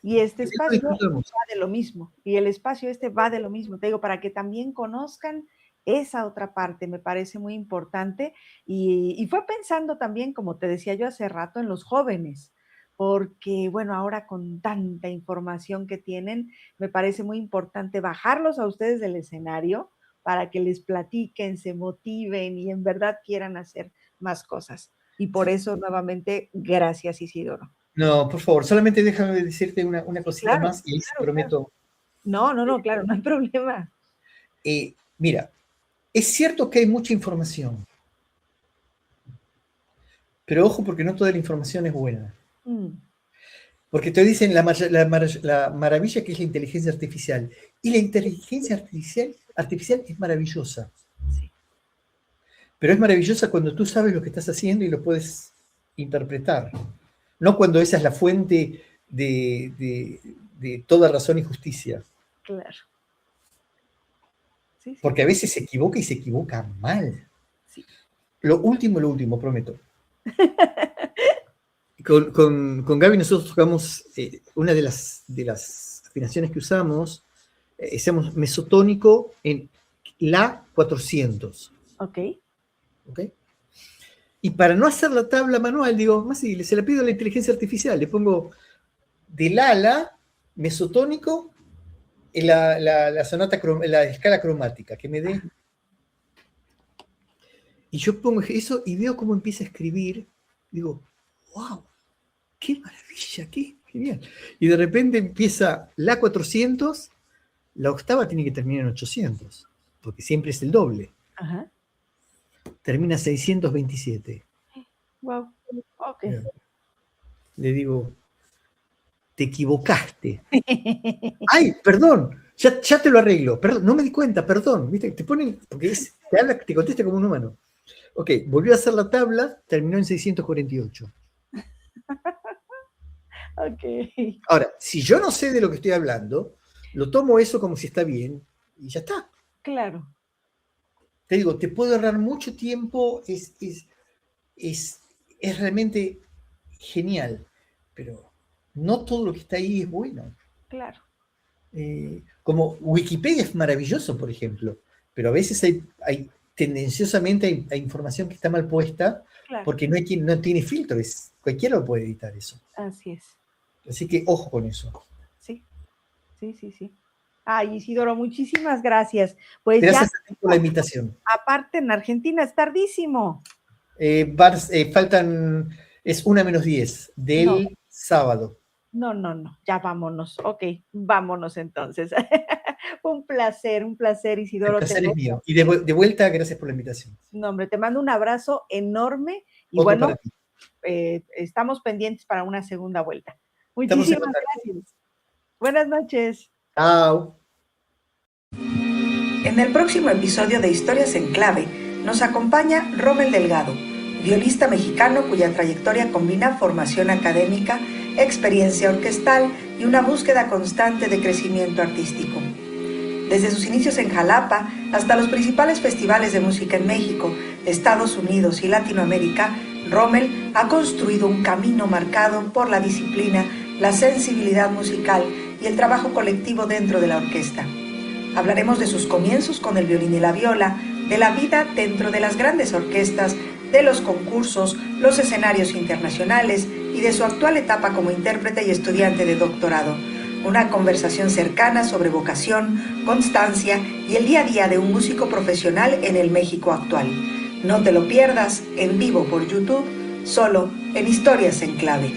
Y este espacio va de lo mismo, y el espacio va de lo mismo, te digo, para que también conozcan esa otra parte, me parece muy importante, y fue pensando también, como te decía yo hace rato, en los jóvenes, porque, bueno, ahora con tanta información que tienen, me parece muy importante bajarlos a ustedes del escenario para que les platiquen, se motiven y en verdad quieran hacer más cosas. Y por eso, nuevamente, gracias, Isidoro. No, por favor, solamente déjame decirte una cosita claro, más y ahí claro, prometo. Claro. No, claro, no hay problema. Mira, es cierto que hay mucha información, pero ojo porque no toda la información es buena. Porque te dicen la maravilla que es la inteligencia artificial. Y la inteligencia artificial es maravillosa. Sí. Pero es maravillosa cuando tú sabes lo que estás haciendo y lo puedes interpretar. No cuando esa es la fuente de toda razón y justicia. Claro. Sí. Porque a veces se equivoca y se equivoca mal. Sí. Lo último, prometo. Con Gaby nosotros tocamos una de las afinaciones que usamos, hacemos mesotónico en La 400. Ok. Y para no hacer la tabla manual, digo, más si se la pido a la inteligencia artificial, le pongo del ala, mesotónico, en la sonata, la escala cromática, que me dé. Y yo pongo eso y veo cómo empieza a escribir, digo, wow, qué maravilla, qué genial. Y de repente empieza la 400, la octava tiene que terminar en 800. porque siempre es el doble. Ajá. Termina 627. Wow. Ok. Le digo, te equivocaste. Ay, perdón, ya te lo arreglo. Perdón, no me di cuenta, perdón. ¿Viste? Te ponen, porque te contesta como un humano. Ok, volvió a hacer la tabla, terminó en 648. Ok. Ahora, si yo no sé de lo que estoy hablando, lo tomo eso como si está bien y ya está. Claro. Te digo, te puede ahorrar mucho tiempo, es realmente genial, pero no todo lo que está ahí es bueno. Claro. Como Wikipedia es maravilloso, por ejemplo, pero a veces hay tendenciosamente hay información que está mal puesta Claro. porque no tiene filtro, cualquiera lo puede editar eso. Así es. Así que ojo con eso. Sí. Ay, Isidoro, muchísimas gracias. Pues Gracias ya, a ti por la invitación. aparte en Argentina es tardísimo. Faltan, es 1:10 No, del sábado. no, ya vámonos. Ok, vámonos entonces. Un placer, El Isidoro. placer es mío. Y de vuelta, gracias por la invitación. No, hombre, te mando un abrazo enorme y Otro bueno, para ti. estamos pendientes para una segunda vuelta. Estamos en Muchísimas contacto. gracias. Buenas noches. Chao. En el próximo episodio de Historias en Clave nos acompaña Rommel Delgado, violista mexicano cuya trayectoria combina formación académica, experiencia orquestal y una búsqueda constante de crecimiento artístico. Desde sus inicios en Jalapa hasta los principales festivales de música en México, Estados Unidos y Latinoamérica, Rommel ha construido un camino marcado por la disciplina, la sensibilidad musical y el trabajo colectivo dentro de la orquesta. Hablaremos de sus comienzos con el violín y la viola, de la vida dentro de las grandes orquestas, de los concursos, los escenarios internacionales y de su actual etapa como intérprete y estudiante de doctorado. Una conversación cercana sobre vocación, constancia y el día a día de un músico profesional en el México actual. No te lo pierdas en vivo por YouTube, solo en Historias en Clave.